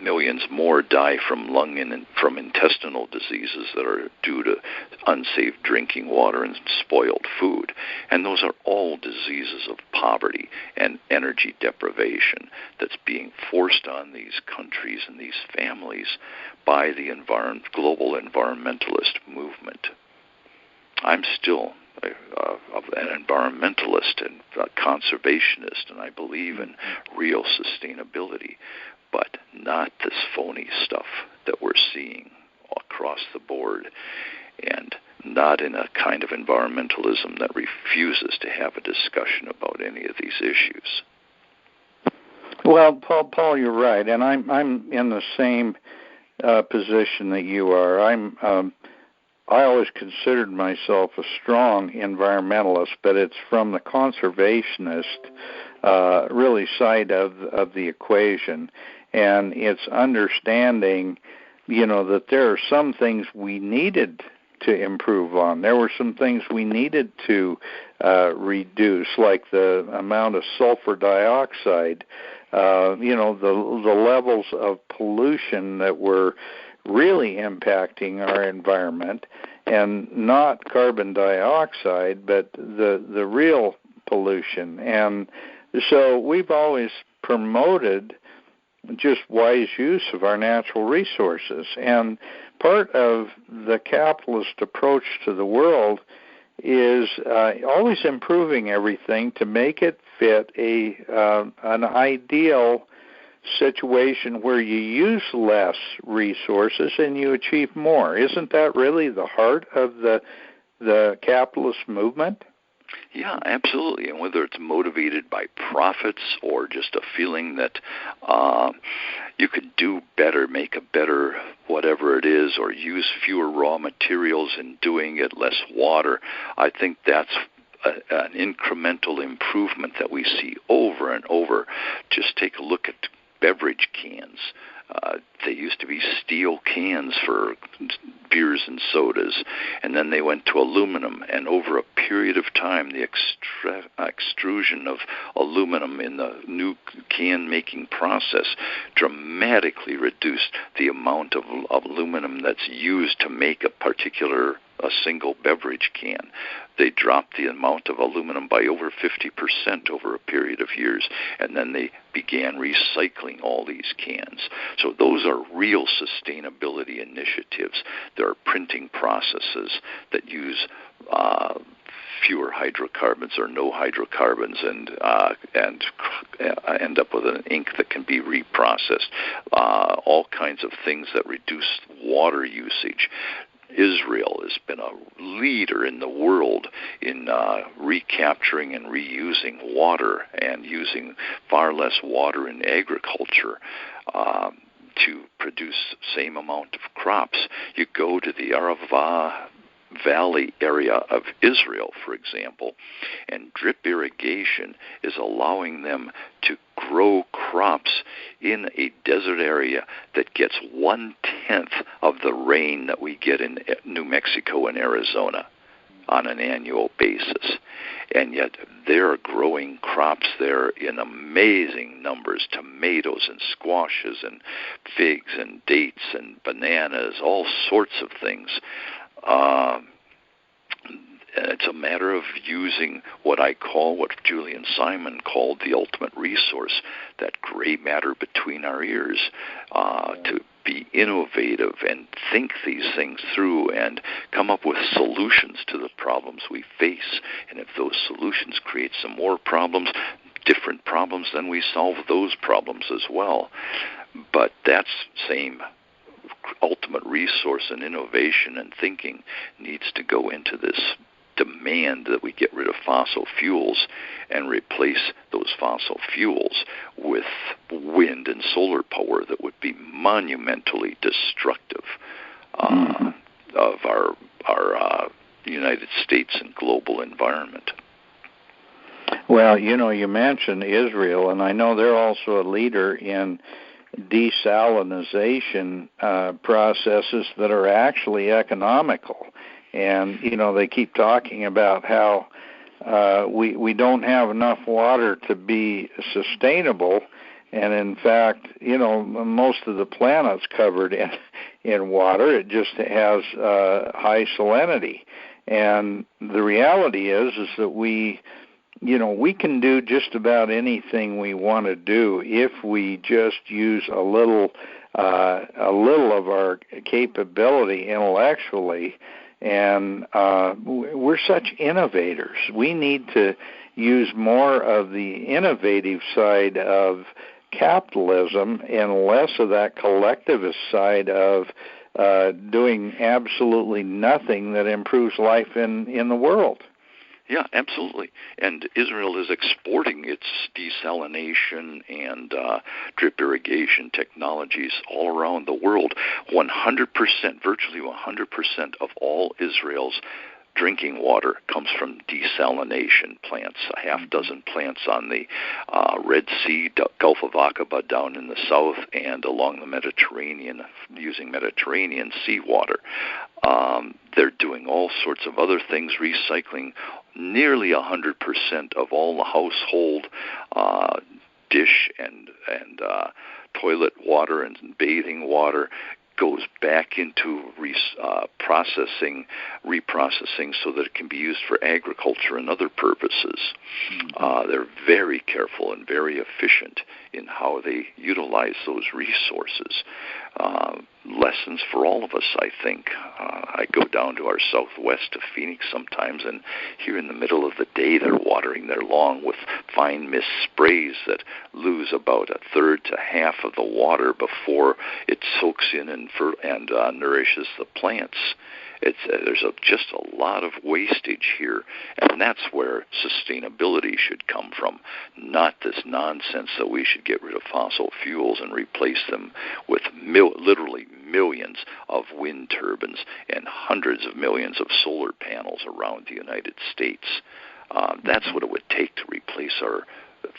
Millions more die from lung and from intestinal diseases that are due to unsafe drinking water and spoiled food. And those are all diseases of poverty and energy deprivation that's being forced on these countries and these families by the global environmentalist movement. I'm still an environmentalist and a conservationist, and I believe in real sustainability, but not this phony stuff that we're seeing across the board, and not in a kind of environmentalism that refuses to have a discussion about any of these issues. Well, Paul, you're right, and I'm in the same position that you are. I always considered myself a strong environmentalist, but it's from the conservationist really side of the equation, and it's understanding, that there are some things we needed to improve on. There were some things we needed to reduce, like the amount of sulfur dioxide, the levels of pollution that were really impacting our environment, and not carbon dioxide, but the real pollution. And so we've always promoted just wise use of our natural resources. And part of the capitalist approach to the world is always improving everything to make it fit an ideal situation where you use less resources and you achieve more. Isn't that really the heart of the capitalist movement? Yeah, absolutely. And whether it's motivated by profits or just a feeling that you could do better, make a better whatever it is, or use fewer raw materials in doing it, less water, I think that's an incremental improvement that we see over and over. Just take a look at beverage cans. They used to be steel cans for beers and sodas, and then they went to aluminum, and over a period of time, the extrusion of aluminum in the new can-making process dramatically reduced the amount of aluminum that's used to make a single beverage can. They dropped the amount of aluminum by over 50% over a period of years, and then they began recycling all these cans. So those are real sustainability initiatives. There are printing processes that use fewer hydrocarbons or no hydrocarbons, and end up with an ink that can be reprocessed. All kinds of things that reduce water usage. Israel has been a leader in the world in recapturing and reusing water, and using far less water in agriculture to produce the same amount of crops. You go to the Arava valley area of Israel, for example, and drip irrigation is allowing them to grow crops in a desert area that gets 1/10 of the rain that we get in New Mexico and Arizona on an annual basis. And yet they're growing crops there in amazing numbers, tomatoes and squashes and figs and dates and bananas, all sorts of things. It's a matter of using what Julian Simon called the ultimate resource, that gray matter between our ears, to be innovative and think these things through and come up with solutions to the problems we face. And if those solutions create some more problems, different problems, then we solve those problems as well. But that same ultimate resource and innovation and thinking needs to go into this demand that we get rid of fossil fuels and replace those fossil fuels with wind and solar power that would be monumentally destructive of our United States and global environment. Well, you mentioned Israel, and I know they're also a leader in desalinization processes that are actually economical. And, they keep talking about how we don't have enough water to be sustainable. And, in fact, most of the planet's covered in water. It just has high salinity. And the reality is that we can do just about anything we want to do if we just use a little of our capability intellectually. And we're such innovators. We need to use more of the innovative side of capitalism and less of that collectivist side of doing absolutely nothing that improves life in the world. Yeah, absolutely. And Israel is exporting its desalination and drip irrigation technologies all around the world. 100%, virtually 100% of all Israel's drinking water comes from desalination plants. A half dozen plants on the Red Sea, Gulf of Aqaba down in the south, and along the Mediterranean, using Mediterranean seawater. They're doing all sorts of other things, recycling nearly 100% of all the household dish and toilet water and bathing water goes back into reprocessing so that it can be used for agriculture and other purposes. They're very careful and very efficient in how they utilize those resources. Lessons for all of us, I think. I go down to our southwest of Phoenix sometimes, and here in the middle of the day they're watering their lawn with fine mist sprays that lose about a third to half of the water before it soaks in and nourishes the plants. There's just a lot of wastage here, and that's where sustainability should come from, not this nonsense that we should get rid of fossil fuels and replace them with literally millions of wind turbines and hundreds of millions of solar panels around the United States. That's what it would take to replace our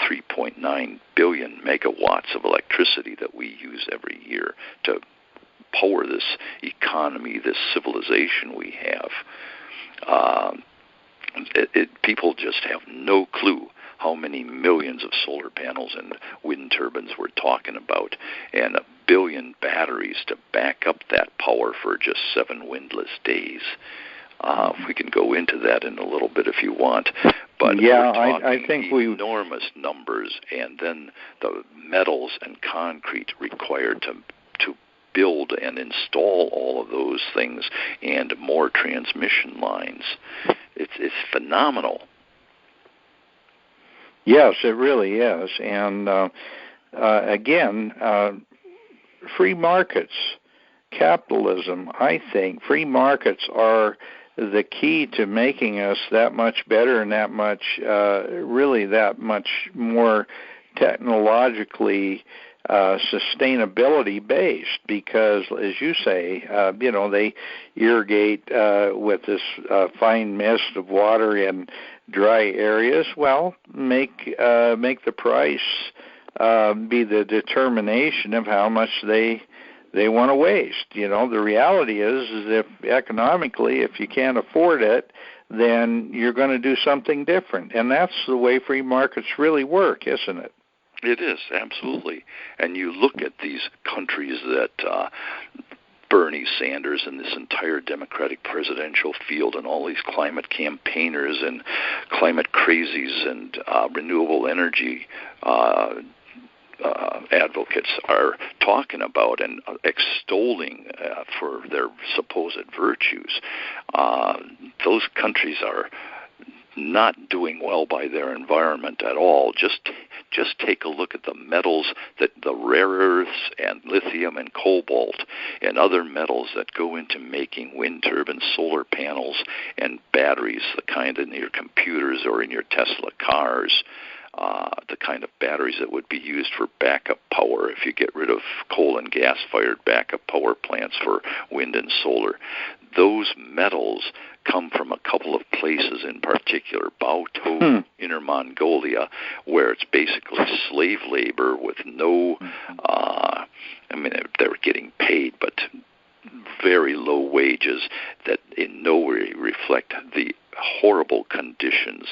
3.9 billion megawatts of electricity that we use every year to power this economy, this civilization we have. People just have no clue how many millions of solar panels and wind turbines we're talking about, and 1 billion batteries to back up that power for just 7 windless days. We can go into that in a little bit if you want. But yeah, we're talking I think enormous numbers, and then the metals and concrete required to build and install all of those things, and more transmission lines. It's phenomenal. Yes, it really is. And again, free markets, capitalism, I think free markets are the key to making us that much better and that much more technologically sustainability based, because, as you say, they irrigate with this fine mist of water in dry areas. Well, make the price be the determination of how much they want to waste. The reality is if economically, if you can't afford it, then you're going to do something different. And that's the way free markets really work, isn't it? It is, absolutely. And you look at these countries that Bernie Sanders and this entire Democratic presidential field and all these climate campaigners and climate crazies and renewable energy advocates are talking about and extolling for their supposed virtues. Those countries are not doing well by their environment at all. Just take a look at the metals, that the rare earths and lithium and cobalt and other metals that go into making wind turbines, solar panels, and batteries, the kind in your computers or in your Tesla cars. The kind of batteries that would be used for backup power if you get rid of coal and gas-fired backup power plants for wind and solar. Those metals come from a couple of places in particular, Bauto, Inner Mongolia, where it's basically slave labor with no, they were getting paid, but very low wages that in no way reflect the horrible conditions,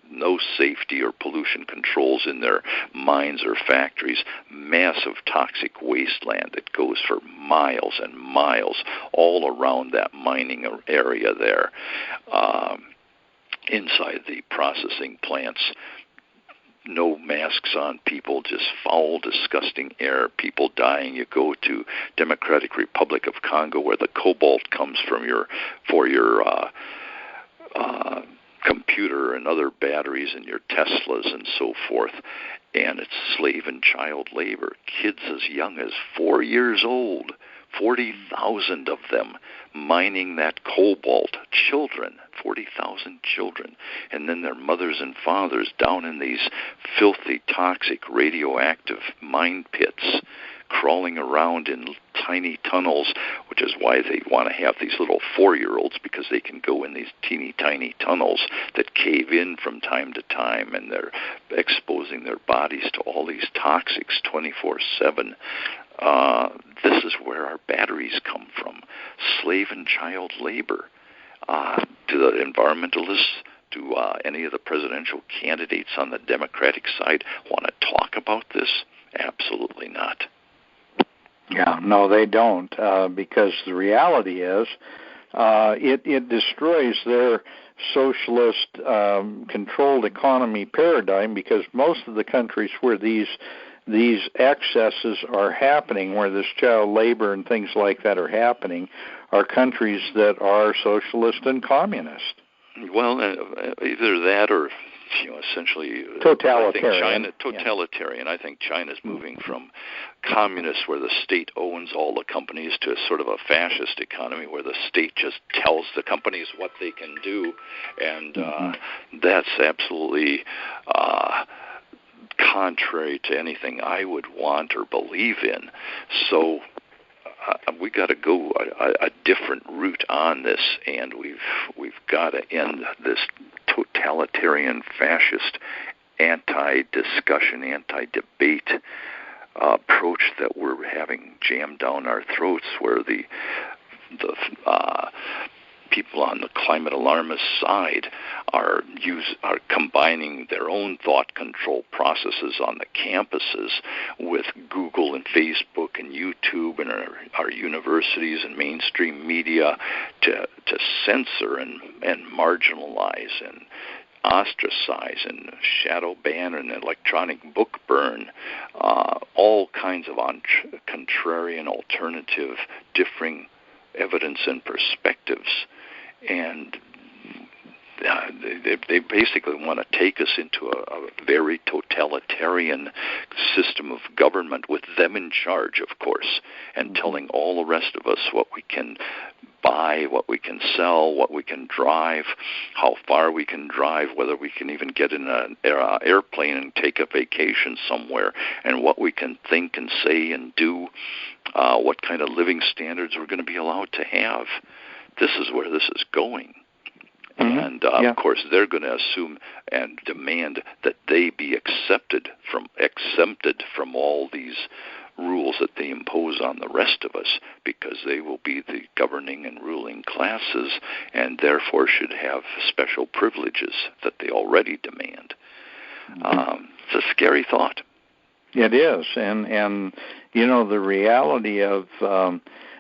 no safety or pollution controls in their mines or factories, massive toxic wasteland that goes for miles and miles all around that mining area there. Inside the processing plants, no masks on people, just foul, disgusting air, people dying. You go to Democratic Republic of Congo where the cobalt comes from for your computer and other batteries and your Teslas and so forth, and it's slave and child labor. Kids as young as 4 years old, 40,000 of them mining that cobalt. Children, 40,000 children, and then their mothers and fathers down in these filthy, toxic, radioactive mine pits, crawling around in tiny tunnels, which is why they want to have these little 4-year-olds, because they can go in these teeny tiny tunnels that cave in from time to time, and they're exposing their bodies to all these toxics 24/7. This is where our batteries come from, slave and child labor. Do the environmentalists, do any of the presidential candidates on the Democratic side want to talk about this? Absolutely not. Yeah, no, they don't, because the reality is it destroys their socialist controlled economy paradigm, because most of the countries where these excesses are happening, where this child labor and things like that are happening, are countries that are socialist and communist. Well, either that or essentially totalitarian. Totalitarian. I think China's moving from communist, where the state owns all the companies, to sort of a fascist economy where the state just tells the companies what they can do, and that's absolutely contrary to anything I would want or believe in. So we got to go a different route on this, and we've got to end this totalitarian, fascist, anti-discussion, anti-debate approach that we're having jammed down our throats, where the people on the climate alarmist side are combining their own thought control processes on the campuses with Google and Facebook and YouTube and our universities and mainstream media to censor and marginalize and ostracize and shadow ban and electronic book burn, all kinds of contrarian, alternative, differing evidence and perspectives. And they basically want to take us into a very totalitarian system of government, with them in charge, of course, and telling all the rest of us what we can buy, what we can sell, what we can drive, how far we can drive, whether we can even get in an airplane and take a vacation somewhere, and what we can think and say and do, what kind of living standards we're going to be allowed to have. This is where this is going. And, of course, they're going to assume and demand that they be exempted from all these rules that they impose on the rest of us, because they will be the governing and ruling classes and therefore should have special privileges that they already demand. It's a scary thought. It is. And you know, the reality of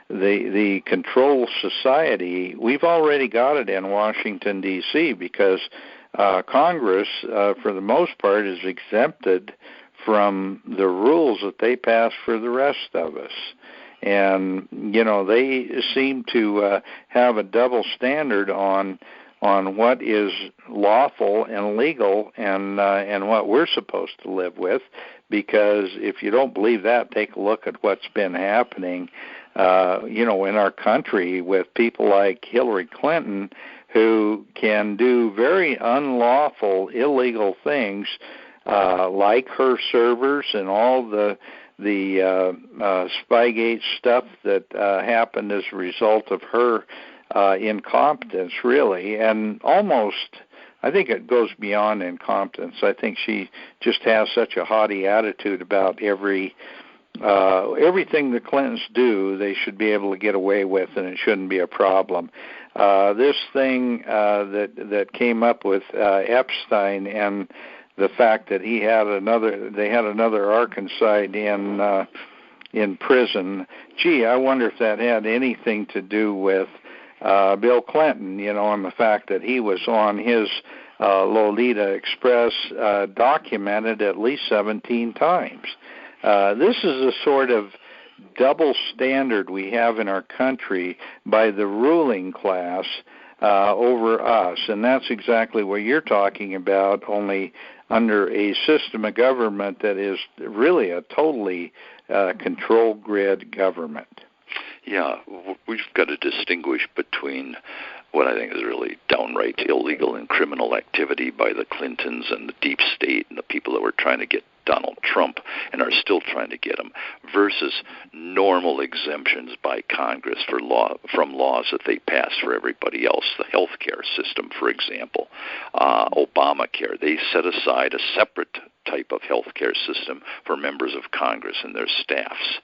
the control society, we've already got it in Washington, D.C., because Congress, for the most part, is exempted from the rules that they pass for the rest of us. And, you know, they seem to have a double standard on what is lawful and legal and what we're supposed to live with, because if you don't believe that, take a look at what's been happening you know, in our country with people like Hillary Clinton, who can do very unlawful, illegal things, like her servers and all the Spygate stuff that happened as a result of her incompetence, really, and almost, I think it goes beyond incompetence. I think she just has such a haughty attitude about everything the Clintons do, they should be able to get away with, and it shouldn't be a problem. This thing that came up with Epstein and the fact that they had another Arkanside in prison. Gee, I wonder if that had anything to do with Bill Clinton, you know, and the fact that he was on his Lolita Express documented at least 17 times. This is a sort of double standard we have in our country by the ruling class over us, and that's exactly what you're talking about, only under a system of government that is really a totally control grid government. Yeah, we've got to distinguish between what I think is really downright illegal and criminal activity by the Clintons and the deep state and the people that were trying to get Donald Trump and are still trying to get him, versus normal exemptions by Congress from laws that they pass for everybody else. The health care system, for example, Obamacare, they set aside a separate type of health care system for members of Congress and their staffs.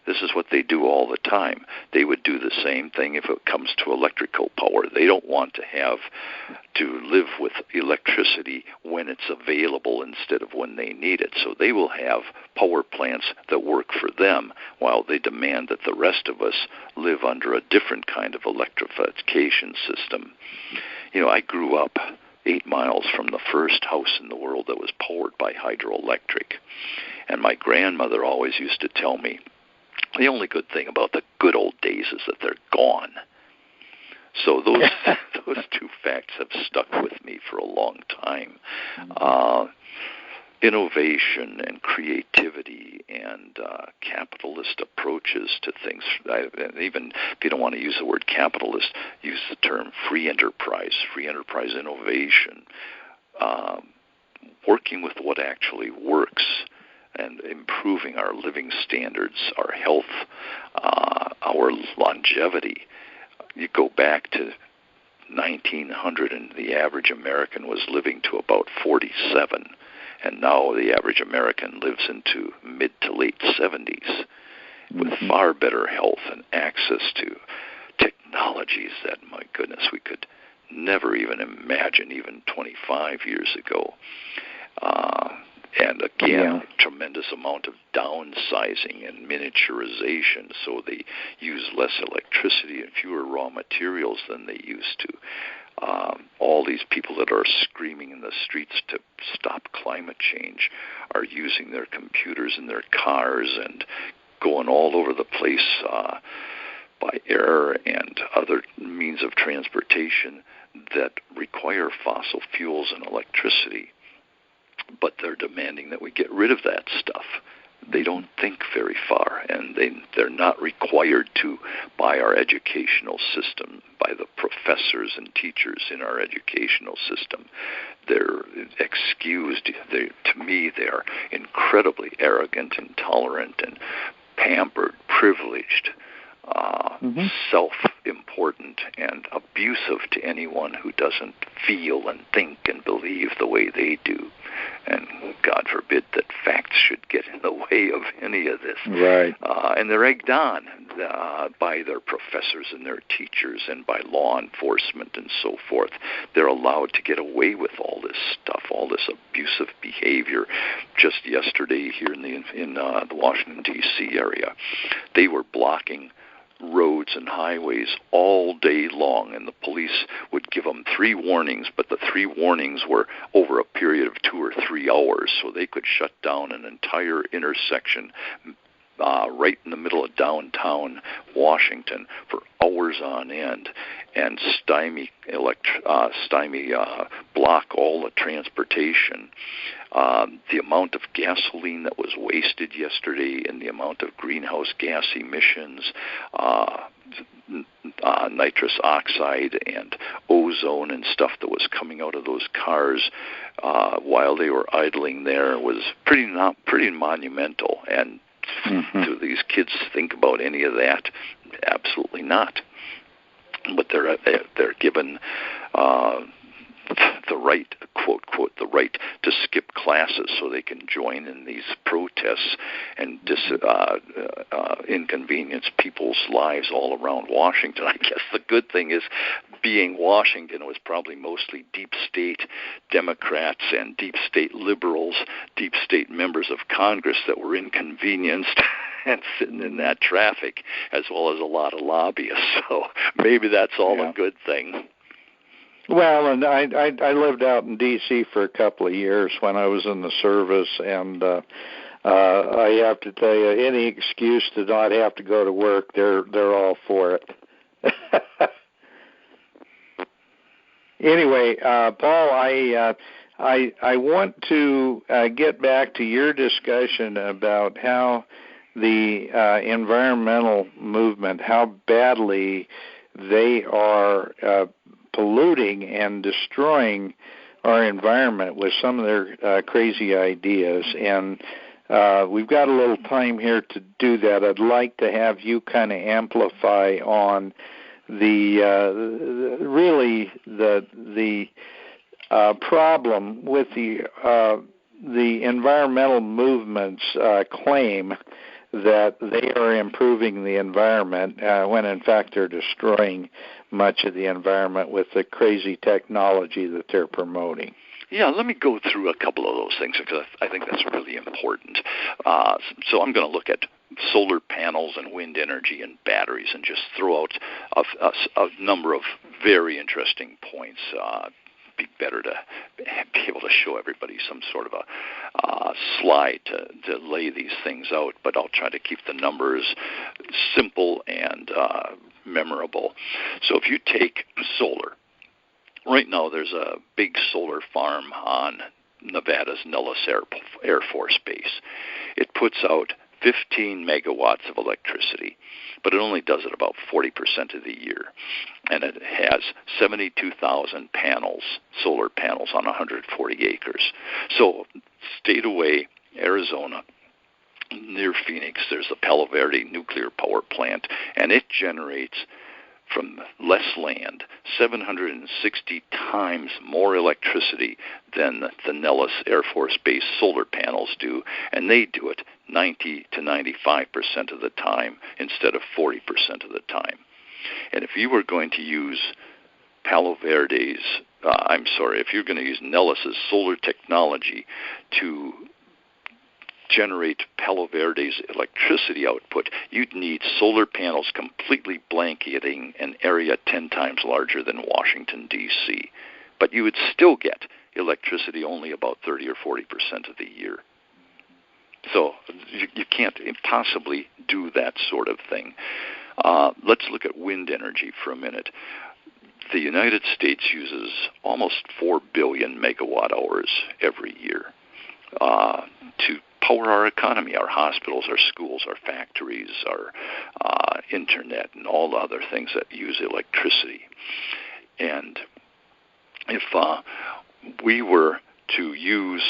This is what they do all the time. They would do the same thing if it comes to electrical power. They don't want to have to live with electricity when it's available instead of when they need it. So they will have power plants that work for them while they demand that the rest of us live under a different kind of electrification system. You know, I grew up 8 miles from the first house in the world that was powered by hydroelectric. And my grandmother always used to tell me, the only good thing about the good old days is that they're gone. So those two facts have stuck with me for a long time. Innovation and creativity and capitalist approaches to things. Even if you don't want to use the word capitalist, use the term free enterprise innovation, working with what actually works and improving our living standards, our health, our longevity. You go back to 1900 and the average American was living to about 47, and now the average American lives into mid to late 70s with far better health and access to technologies that, my goodness, we could never even imagine even 25 years ago. And again, tremendous amount of downsizing and miniaturization, so they use less electricity and fewer raw materials than they used to. All these people that are screaming in the streets to stop climate change are using their computers in their cars and going all over the place by air and other means of transportation that require fossil fuels and electricity. But they're demanding that we get rid of that stuff. they don't think very far, and they're not required to by our educational system, by the professors and teachers in our educational system. They're excused. To me, they are incredibly arrogant, intolerant, and pampered, privileged, self-important, and abusive to anyone who doesn't feel and think and believe the way they do. And God forbid that facts should get in the way of any of this. Right. And they're egged on by their professors and their teachers and by law enforcement and so forth. They're allowed to get away with all this stuff, all this abusive behavior. Just yesterday here in the Washington, D.C. area, they were blocking roads and highways all day long, and the police would give them 3 warnings, but the 3 warnings were over a period of 2 or 3 hours, so they could shut down an entire intersection right in the middle of downtown Washington for hours on end and stymie block all the transportation. The amount of gasoline that was wasted yesterday and the amount of greenhouse gas emissions, nitrous oxide and ozone and stuff that was coming out of those cars while they were idling there was pretty monumental. And do these kids think about any of that? Absolutely not. But they're given the right, quote, the right to skip classes so they can join in these protests and inconvenience people's lives all around Washington. I guess the good thing is being Washington was probably mostly deep state Democrats and deep state liberals, deep state members of Congress that were inconvenienced and sitting in that traffic, as well as a lot of lobbyists. So maybe that's all a good thing. Well, and I lived out in D.C. for a couple of years when I was in the service, and I have to tell you, any excuse to not have to go to work, they're all for it. Anyway, Paul, I want to get back to your discussion about how the environmental movement, how badly they are polluting and destroying our environment with some of their crazy ideas. And we've got a little time here to do that. I'd like to have you kind of amplify on the problem with the environmental movement's claim that they are improving the environment when in fact they're destroying much of the environment with the crazy technology that they're promoting. Yeah, let me go through a couple of those things because I think that's really important. So I'm going to look at solar panels and wind energy and batteries and just throw out a number of very interesting points. Be better to be able to show everybody some sort of a slide to lay these things out, but I'll try to keep the numbers simple and memorable. So if you take solar, right now there's a big solar farm on Nevada's Nellis Air Force Base. It puts out 15 megawatts of electricity, but it only does it about 40% of the year. And it has 72,000 panels, solar panels on 140 acres. So state away, Arizona, near Phoenix, there's the Palo Verde nuclear power plant, and it generates from less land 760 times more electricity than the Nellis Air Force Base solar panels do, and they do it 90 to 95% of the time instead of 40% of the time. And if you were going to use if you're going to use Nellis's solar technology to generate Palo Verde's electricity output, you'd need solar panels completely blanketing an area 10 times larger than Washington, D.C. But you would still get electricity only about 30 or 40% of the year. So you can't possibly do that sort of thing. Let's look at wind energy for a minute. The United States uses almost 4 billion megawatt hours every year to power our economy, our hospitals, our schools, our factories, our internet, and all the other things that use electricity. And if we were to use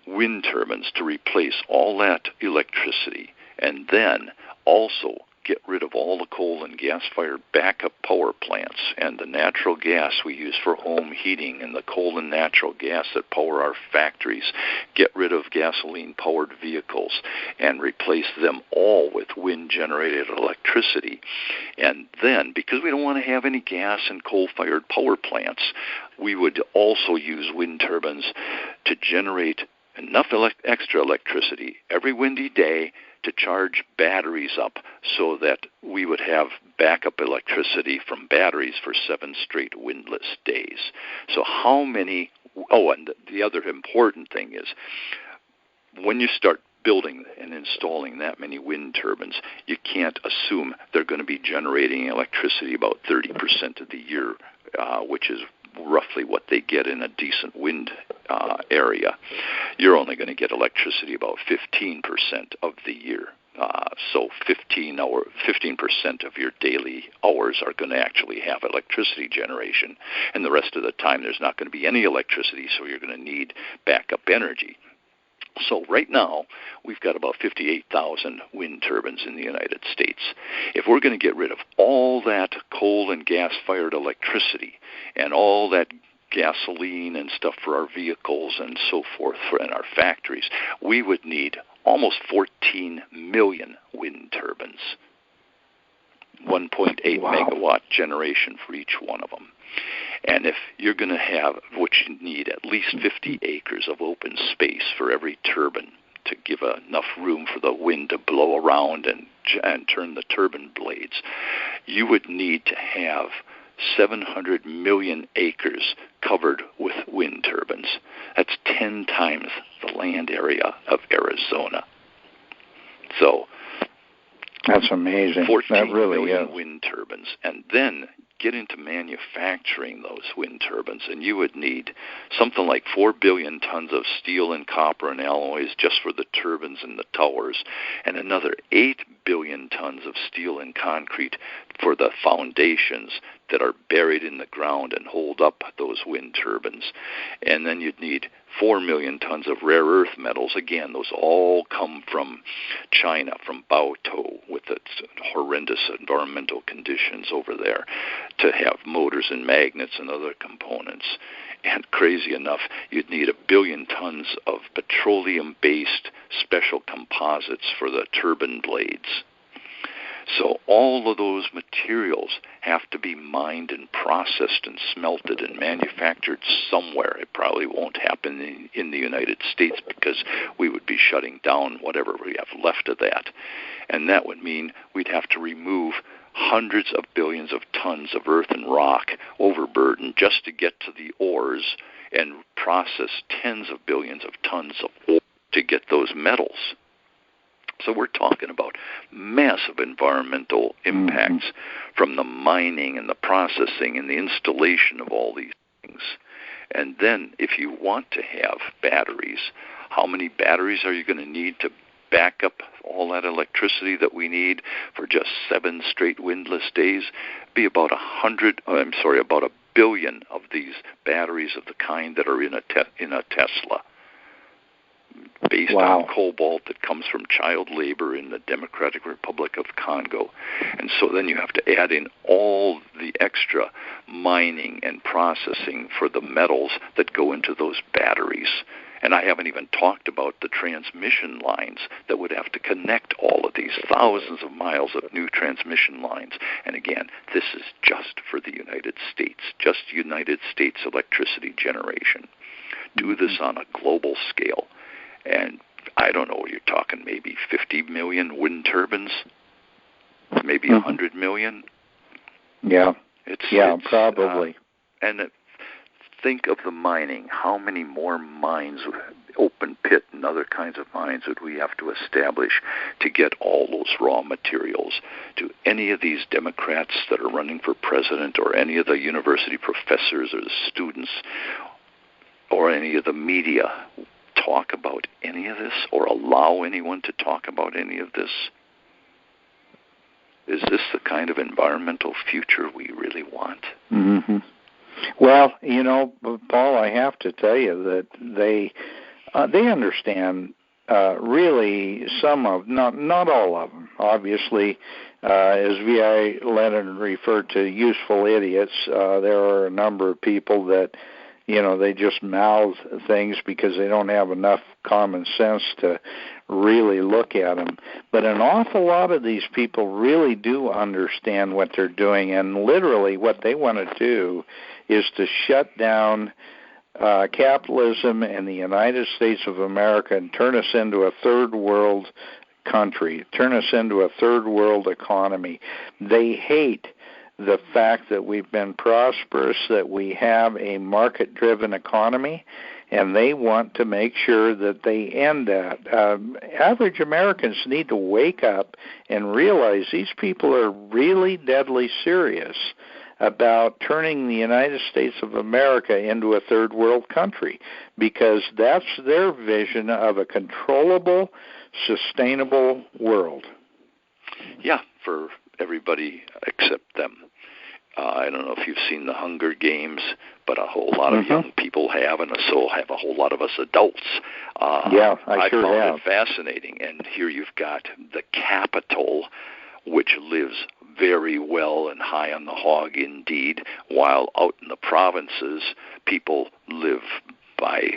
wind turbines to replace all that electricity, and then also get rid of all the coal and gas-fired backup power plants and the natural gas we use for home heating and the coal and natural gas that power our factories, get rid of gasoline-powered vehicles and replace them all with wind-generated electricity. And then, because we don't want to have any gas and coal-fired power plants, we would also use wind turbines to generate enough extra electricity every windy day to charge batteries up so that we would have backup electricity from batteries for 7 straight windless days. So how many, and the other important thing is, when you start building and installing that many wind turbines, you can't assume they're going to be generating electricity about 30% of the year, which is roughly what they get in a decent wind area. You're only going to get electricity about 15% of the year. So 15% of your daily hours are going to actually have electricity generation, and the rest of the time there's not going to be any electricity, so you're going to need backup energy. So right now, we've got about 58,000 wind turbines in the United States. If we're going to get rid of all that coal and gas-fired electricity and all that gasoline and stuff for our vehicles and so forth in our factories, we would need almost 14 million wind turbines, 1.8 megawatt generation for each one of them. And if you're going to have, which you need at least 50 acres of open space for every turbine to give enough room for the wind to blow around and turn the turbine blades, you would need to have 700 million acres covered with wind turbines. That's 10 times the land area of Arizona. So that's amazing. 14 really million is. wind turbines. And then get into manufacturing those wind turbines, and you would need something like 4 billion tons of steel and copper and alloys just for the turbines and the towers, and another 8 billion tons of steel and concrete for the foundations that are buried in the ground and hold up those wind turbines. And then you'd need 4 million tons of rare earth metals. Again, those all come from China, from Baotou, with its horrendous environmental conditions over there, to have motors and magnets and other components. And crazy enough, you'd need 1 billion tons of petroleum-based special composites for the turbine blades. So all of those materials have to be mined and processed and smelted and manufactured somewhere. It probably won't happen in the United States because we would be shutting down whatever we have left of that. And that would mean we'd have to remove hundreds of billions of tons of earth and rock overburden just to get to the ores and process tens of billions of tons of ore to get those metals. So we're talking about massive environmental impacts from the mining and the processing and the installation of all these things. And then if you want to have batteries, how many batteries are you going to need to back up all that electricity that we need for just 7 straight windless days? Be about about 1 billion of these batteries of the kind that are in a Tesla, based on cobalt that comes from child labor in the Democratic Republic of Congo. And so then you have to add in all the extra mining and processing for the metals that go into those batteries. And I haven't even talked about the transmission lines that would have to connect all of these thousands of miles of new transmission lines. And again, this is just for the United States, just United States electricity generation. Do this on a global scale. And I don't know, you're talking maybe 50 million wind turbines, maybe 100 million. Yeah, it's probably. Think of the mining. How many more mines, open pit and other kinds of mines, would we have to establish to get all those raw materials? Do any of these Democrats that are running for president, or any of the university professors or the students or any of the media talk about any of this or allow anyone to talk about any of this? Is this the kind of environmental future we really want? Mm-hmm. Well, Paul, I have to tell you that they understand really some of, not all of them. Obviously, as V.I. Lenin referred to useful idiots, there are a number of people that, they just mouth things because they don't have enough common sense to really look at them. But an awful lot of these people really do understand what they're doing, and literally what they want to do is to shut down capitalism in the United States of America and turn us into a third world country, turn us into a third world economy. They hate the fact that we've been prosperous, that we have a market-driven economy, and they want to make sure that they end that. Average Americans need to wake up and realize these people are really deadly serious about turning the United States of America into a third world country, because that's their vision of a controllable, sustainable world. Yeah, for everybody except them. I don't know if you've seen the Hunger Games, but a whole lot of young people have, and so have a whole lot of us adults. I sure found have. it fascinating. And here you've got the capital, which lives very well and high on the hog indeed, while out in the provinces, people live by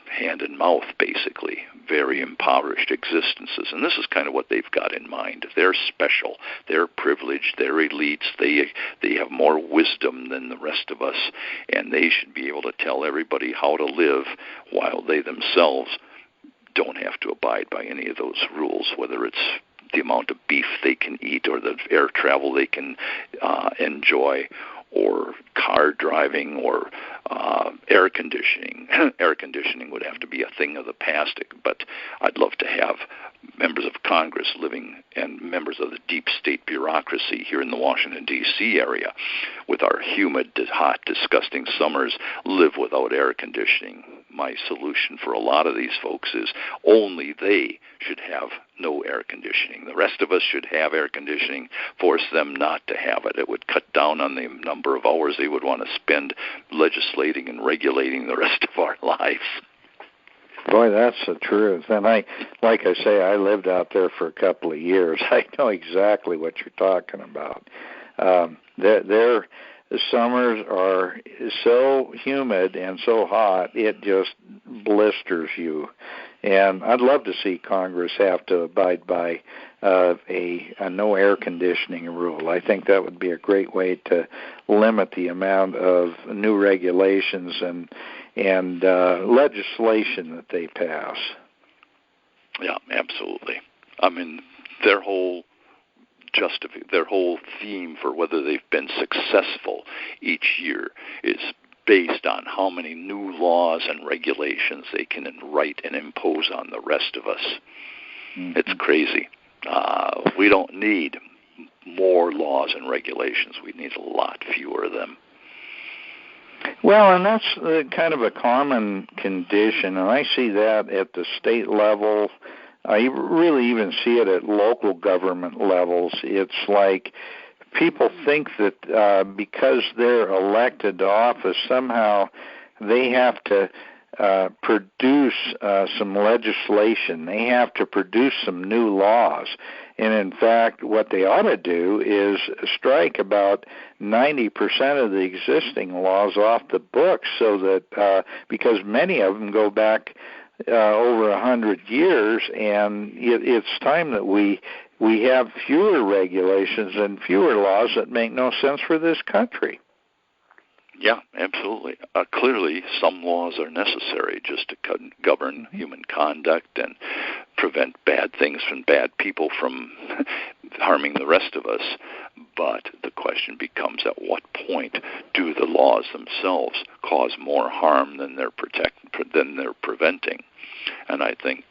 hand and mouth, basically, very impoverished existences. And this is kind of what they've got in mind. They're special, they're privileged, they're elites, they have more wisdom than the rest of us, and they should be able to tell everybody how to live while they themselves don't have to abide by any of those rules, whether it's the amount of beef they can eat or the air travel they can enjoy, or car driving, or air conditioning. Air conditioning would have to be a thing of the past, but I'd love to have members of Congress living and members of the deep state bureaucracy here in the Washington, D.C. area with our humid, hot, disgusting summers live without air conditioning. My solution for a lot of these folks is only they should have no air conditioning. The rest of us should have air conditioning. Force them not to have it. It would cut down on the number of hours they would want to spend legislating and regulating the rest of our lives. Boy, that's the truth. And I lived out there for a couple of years. I know exactly what you're talking about. The summers are so humid and so hot, it just blisters you. And I'd love to see Congress have to abide by a no air conditioning rule. I think that would be a great way to limit the amount of new regulations and legislation that they pass. Yeah, absolutely. I mean, their whole theme for whether they've been successful each year is based on how many new laws and regulations they can write and impose on the rest of us. Mm-hmm. It's crazy. We don't need more laws and regulations. We need a lot fewer of them. Well, and that's kind of a common condition, and I see that at the state level. I really even see it at local government levels. It's like people think that because they're elected to office, somehow they have to produce some legislation. They have to produce some new laws. And in fact, what they ought to do is strike about 90% of the existing laws off the books, so that because many of them go back over 100 years, and it's time that we have fewer regulations and fewer laws that make no sense for this country. Yeah, absolutely. Clearly, some laws are necessary just to govern human conduct and prevent bad things from bad people from harming the rest of us. But the question becomes, at what point do the laws themselves cause more harm than they're preventing? And I think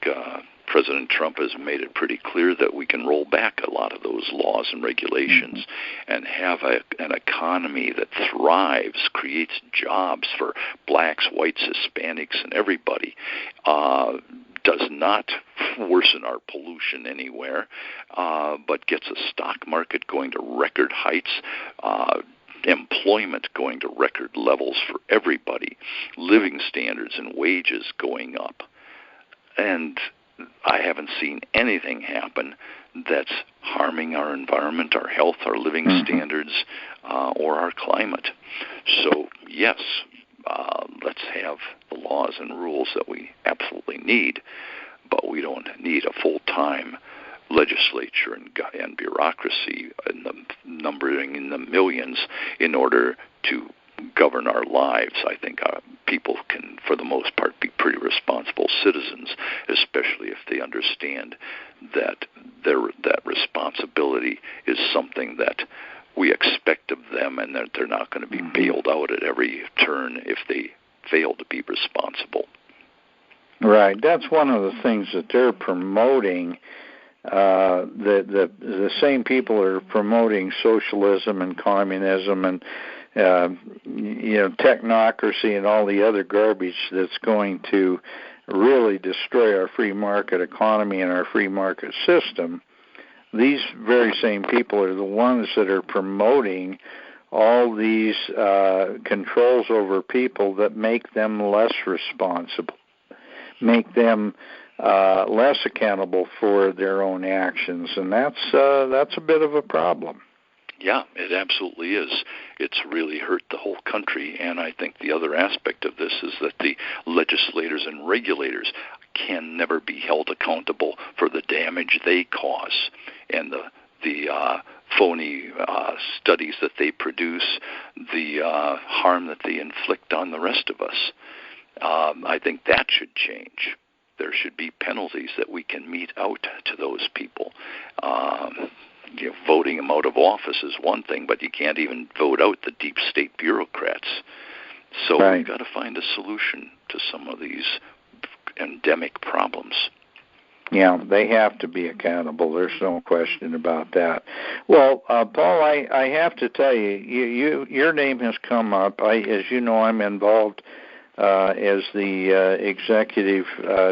President Trump has made it pretty clear that we can roll back a lot of those laws and regulations and have an economy that thrives, creates jobs for blacks, whites, Hispanics, and everybody. Does not worsen our pollution anywhere, but gets a stock market going to record heights, employment going to record levels for everybody, living standards and wages going up. And I haven't seen anything happen that's harming our environment, our health, our living standards, or our climate. So, yes, let's have the laws and rules that we absolutely need, but we don't need a full-time legislature and bureaucracy in the numbering in the millions in order to govern our lives. I think people can, for the most part, be pretty responsible citizens, especially if they understand that that responsibility is something that we expect of them, and that they're not going to be bailed out at every turn if they fail to be responsible. Right. That's one of the things that they're promoting. The same people are promoting socialism and communism and technocracy and all the other garbage that's going to really destroy our free market economy and our free market system. These very same people are the ones that are promoting all these controls over people that make them less responsible, make them less accountable for their own actions, and that's a bit of a problem. Yeah, it absolutely is. It's really hurt the whole country, and I think the other aspect of this is that the legislators and regulators can never be held accountable for the damage they cause and the phony studies that they produce, the harm that they inflict on the rest of us. I think that should change. There should be penalties that we can mete out to those people. Voting them out of office is one thing, but you can't even vote out the deep state bureaucrats. So we've got to find a solution to some of these endemic problems. Yeah, they have to be accountable. There's no question about that. Well, Paul, I have to tell you, your name has come up. As you know, I'm involved as the executive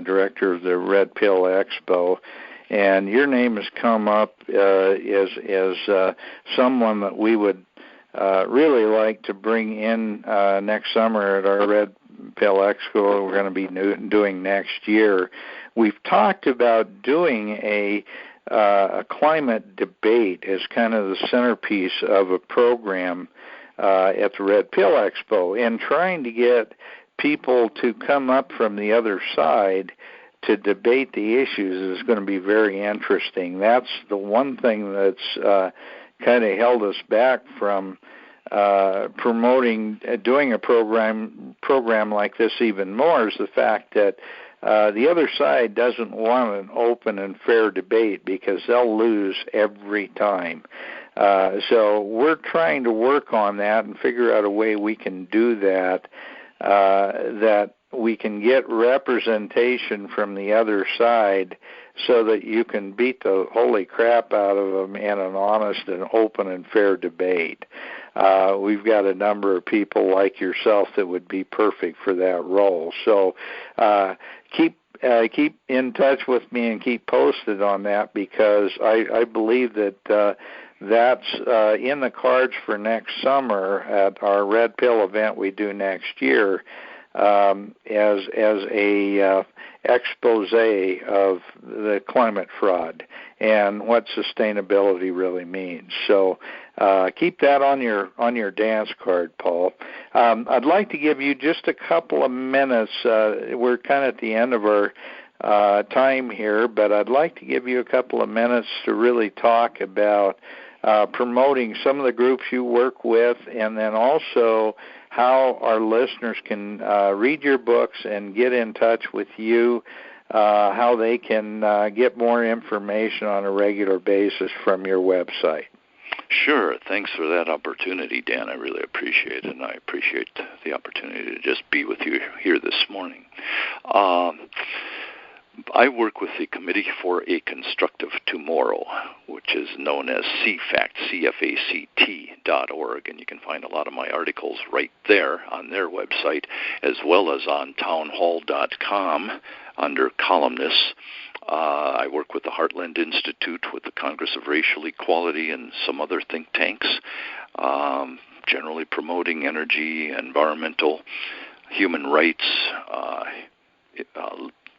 director of the Red Pill Expo, and your name has come up as someone that we would really like to bring in next summer at our Red Pill Expo we're going to be doing next year. We've talked about doing a climate debate as kind of the centerpiece of a program at the Red Pill Expo, and trying to get people to come up from the other side to debate the issues is going to be very interesting. That's the one thing that's kind of held us back from doing a program like this even more, is the fact that the other side doesn't want an open and fair debate because they'll lose every time. So we're trying to work on that and figure out a way we can do that, that we can get representation from the other side so that you can beat the holy crap out of them in an honest and open and fair debate. We've got a number of people like yourself that would be perfect for that role. So keep in touch with me and keep posted on that, because I believe that that's in the cards for next summer at our Red Pill event we do next year, as a expose of the climate fraud and what sustainability really means. So keep that on your dance card, Paul. I'd like to give you just a couple of minutes. We're kind of at the end of our time here, but I'd like to give you a couple of minutes to really talk about promoting some of the groups you work with, and then also how our listeners can read your books and get in touch with you, how they can get more information on a regular basis from your website. Sure. Thanks for that opportunity, Dan. I really appreciate it, and I appreciate the opportunity to just be with you here this morning. I work with the Committee for a Constructive Tomorrow, which is known as CFACT, CFACT.org, and you can find a lot of my articles right there on their website, as well as on townhall.com under columnists. I work with the Heartland Institute, with the Congress of Racial Equality, and some other think tanks, generally promoting energy, environmental, human rights,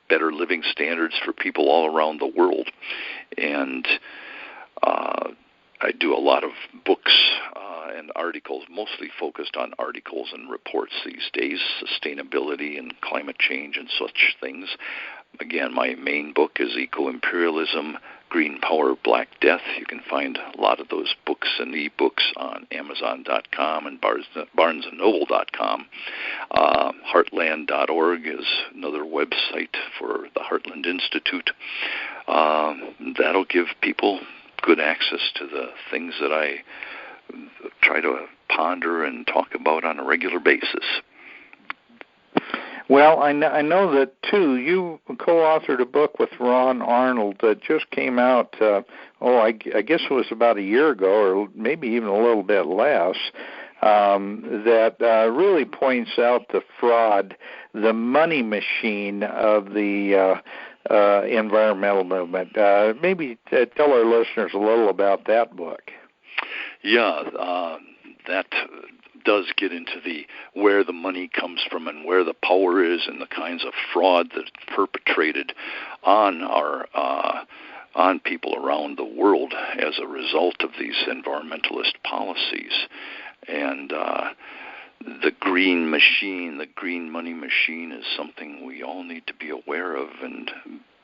better living standards for people all around the world. And I do a lot of books and articles, mostly focused on articles and reports these days, sustainability and climate change and such things. Again, my main book is Eco-Imperialism, Green Power, Black Death. You can find a lot of those books and e-books on Amazon.com and BarnesandNoble.com. Heartland.org is another website for the Heartland Institute. That'll give people good access to the things that I try to ponder and talk about on a regular basis. Well, I know that, too, you co-authored a book with Ron Arnold that just came out, I guess it was about a year ago, or maybe even a little bit less, that really points out the fraud, the money machine of the environmental movement. Maybe tell our listeners a little about that book. Yeah, that does get into where the money comes from and where the power is and the kinds of fraud that's perpetrated on on people around the world as a result of these environmentalist policies. And the green machine, the green money machine, is something we all need to be aware of and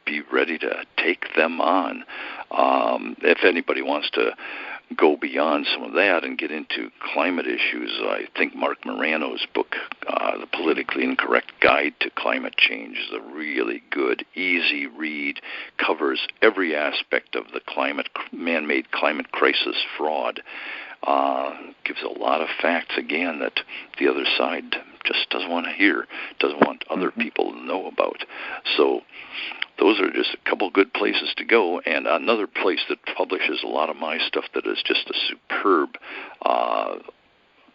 be ready to take them on. If anybody wants to go beyond some of that and get into climate issues, I think Mark Morano's book, The Politically Incorrect Guide to Climate Change, is a really good, easy read, covers every aspect of the man-made climate crisis fraud, gives a lot of facts, again, that the other side just doesn't want to hear, doesn't want other people to know about. So those are just a couple good places to go. And another place that publishes a lot of my stuff that is just a superb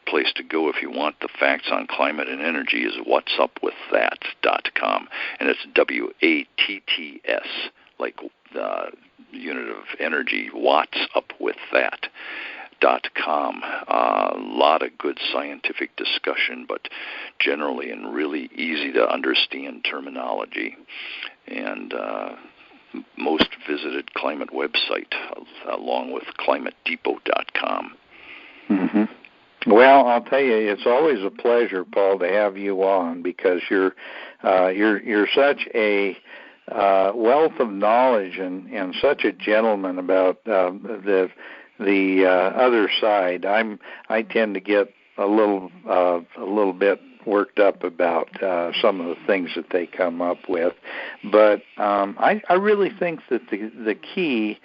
place to go if you want the facts on climate and energy is whatsupwiththat.com. And it's WATTS, like the unit of energy, whatsupwiththat.com. A lot of good scientific discussion, but generally in really easy to understand terminology. And most visited climate website, along with climatedepot.com. Mm-hmm. Well, I'll tell you, it's always a pleasure, Paul, to have you on, because you're such a wealth of knowledge and such a gentleman about the other side. I tend to get a little bit worked up about some of the things that they come up with, but I really think that the key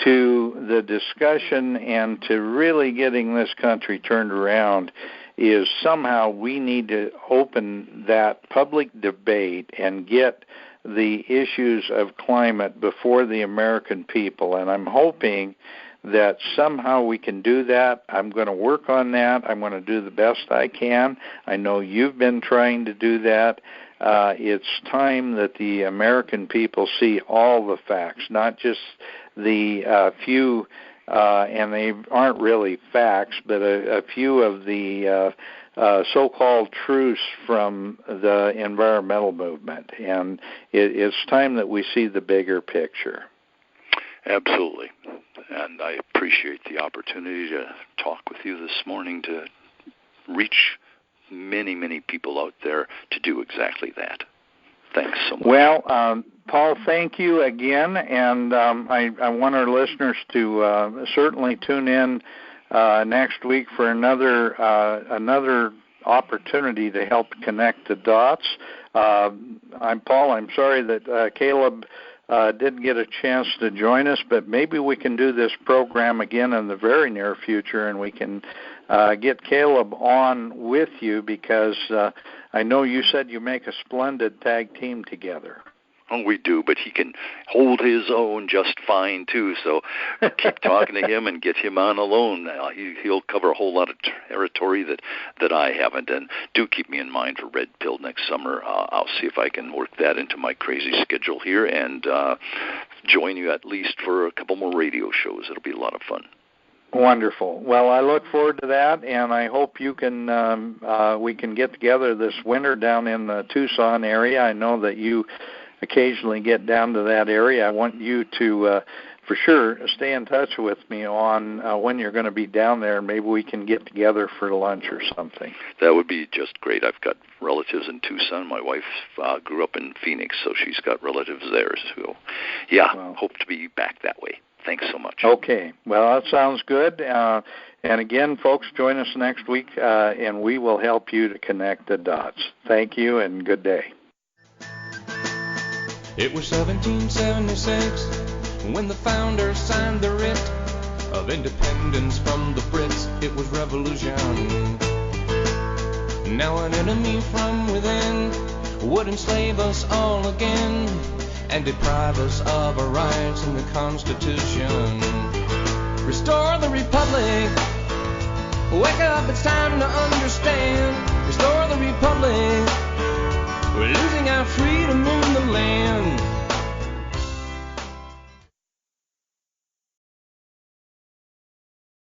to the discussion and to really getting this country turned around is somehow we need to open that public debate and get the issues of climate before the American people, and I'm hoping that somehow we can do that. I'm going to work on that. I'm going to do the best I can. I know you've been trying to do that. It's time that the American people see all the facts, not just the few, and they aren't really facts, but a few of the so-called truths from the environmental movement. And it's time that we see the bigger picture. Absolutely. And I appreciate the opportunity to talk with you this morning to reach many, many people out there to do exactly that. Thanks so much. Well, Paul, thank you again, and I want our listeners to certainly tune in next week for another opportunity to help connect the dots. I'm Paul. I'm sorry that Caleb didn't get a chance to join us, but maybe we can do this program again in the very near future, and we can get Caleb on with you, because I know you said you make a splendid tag team together. Oh, we do, but he can hold his own just fine, too, so keep talking to him and get him on alone. He'll cover a whole lot of territory that I haven't, and do keep me in mind for Red Pill next summer. I'll see if I can work that into my crazy schedule here and join you at least for a couple more radio shows. It'll be a lot of fun. Wonderful. Well, I look forward to that, and I hope you can. We can get together this winter down in the Tucson area. I know that you occasionally get down to that area. I want you to, for sure, stay in touch with me on when you're going to be down there, and maybe we can get together for lunch or something. That would be just great. I've got relatives in Tucson. My wife grew up in Phoenix, so she's got relatives there. So, yeah, hope to be back that way. Thanks so much. Okay. Well, that sounds good. And again, folks, join us next week, and we will help you to connect the dots. Thank you, and good day. It was 1776 when the founders signed the writ of independence from the Brits. It was revolution. Now an enemy from within would enslave us all again and deprive us of our rights in the Constitution. Restore the Republic. Wake up, it's time to understand.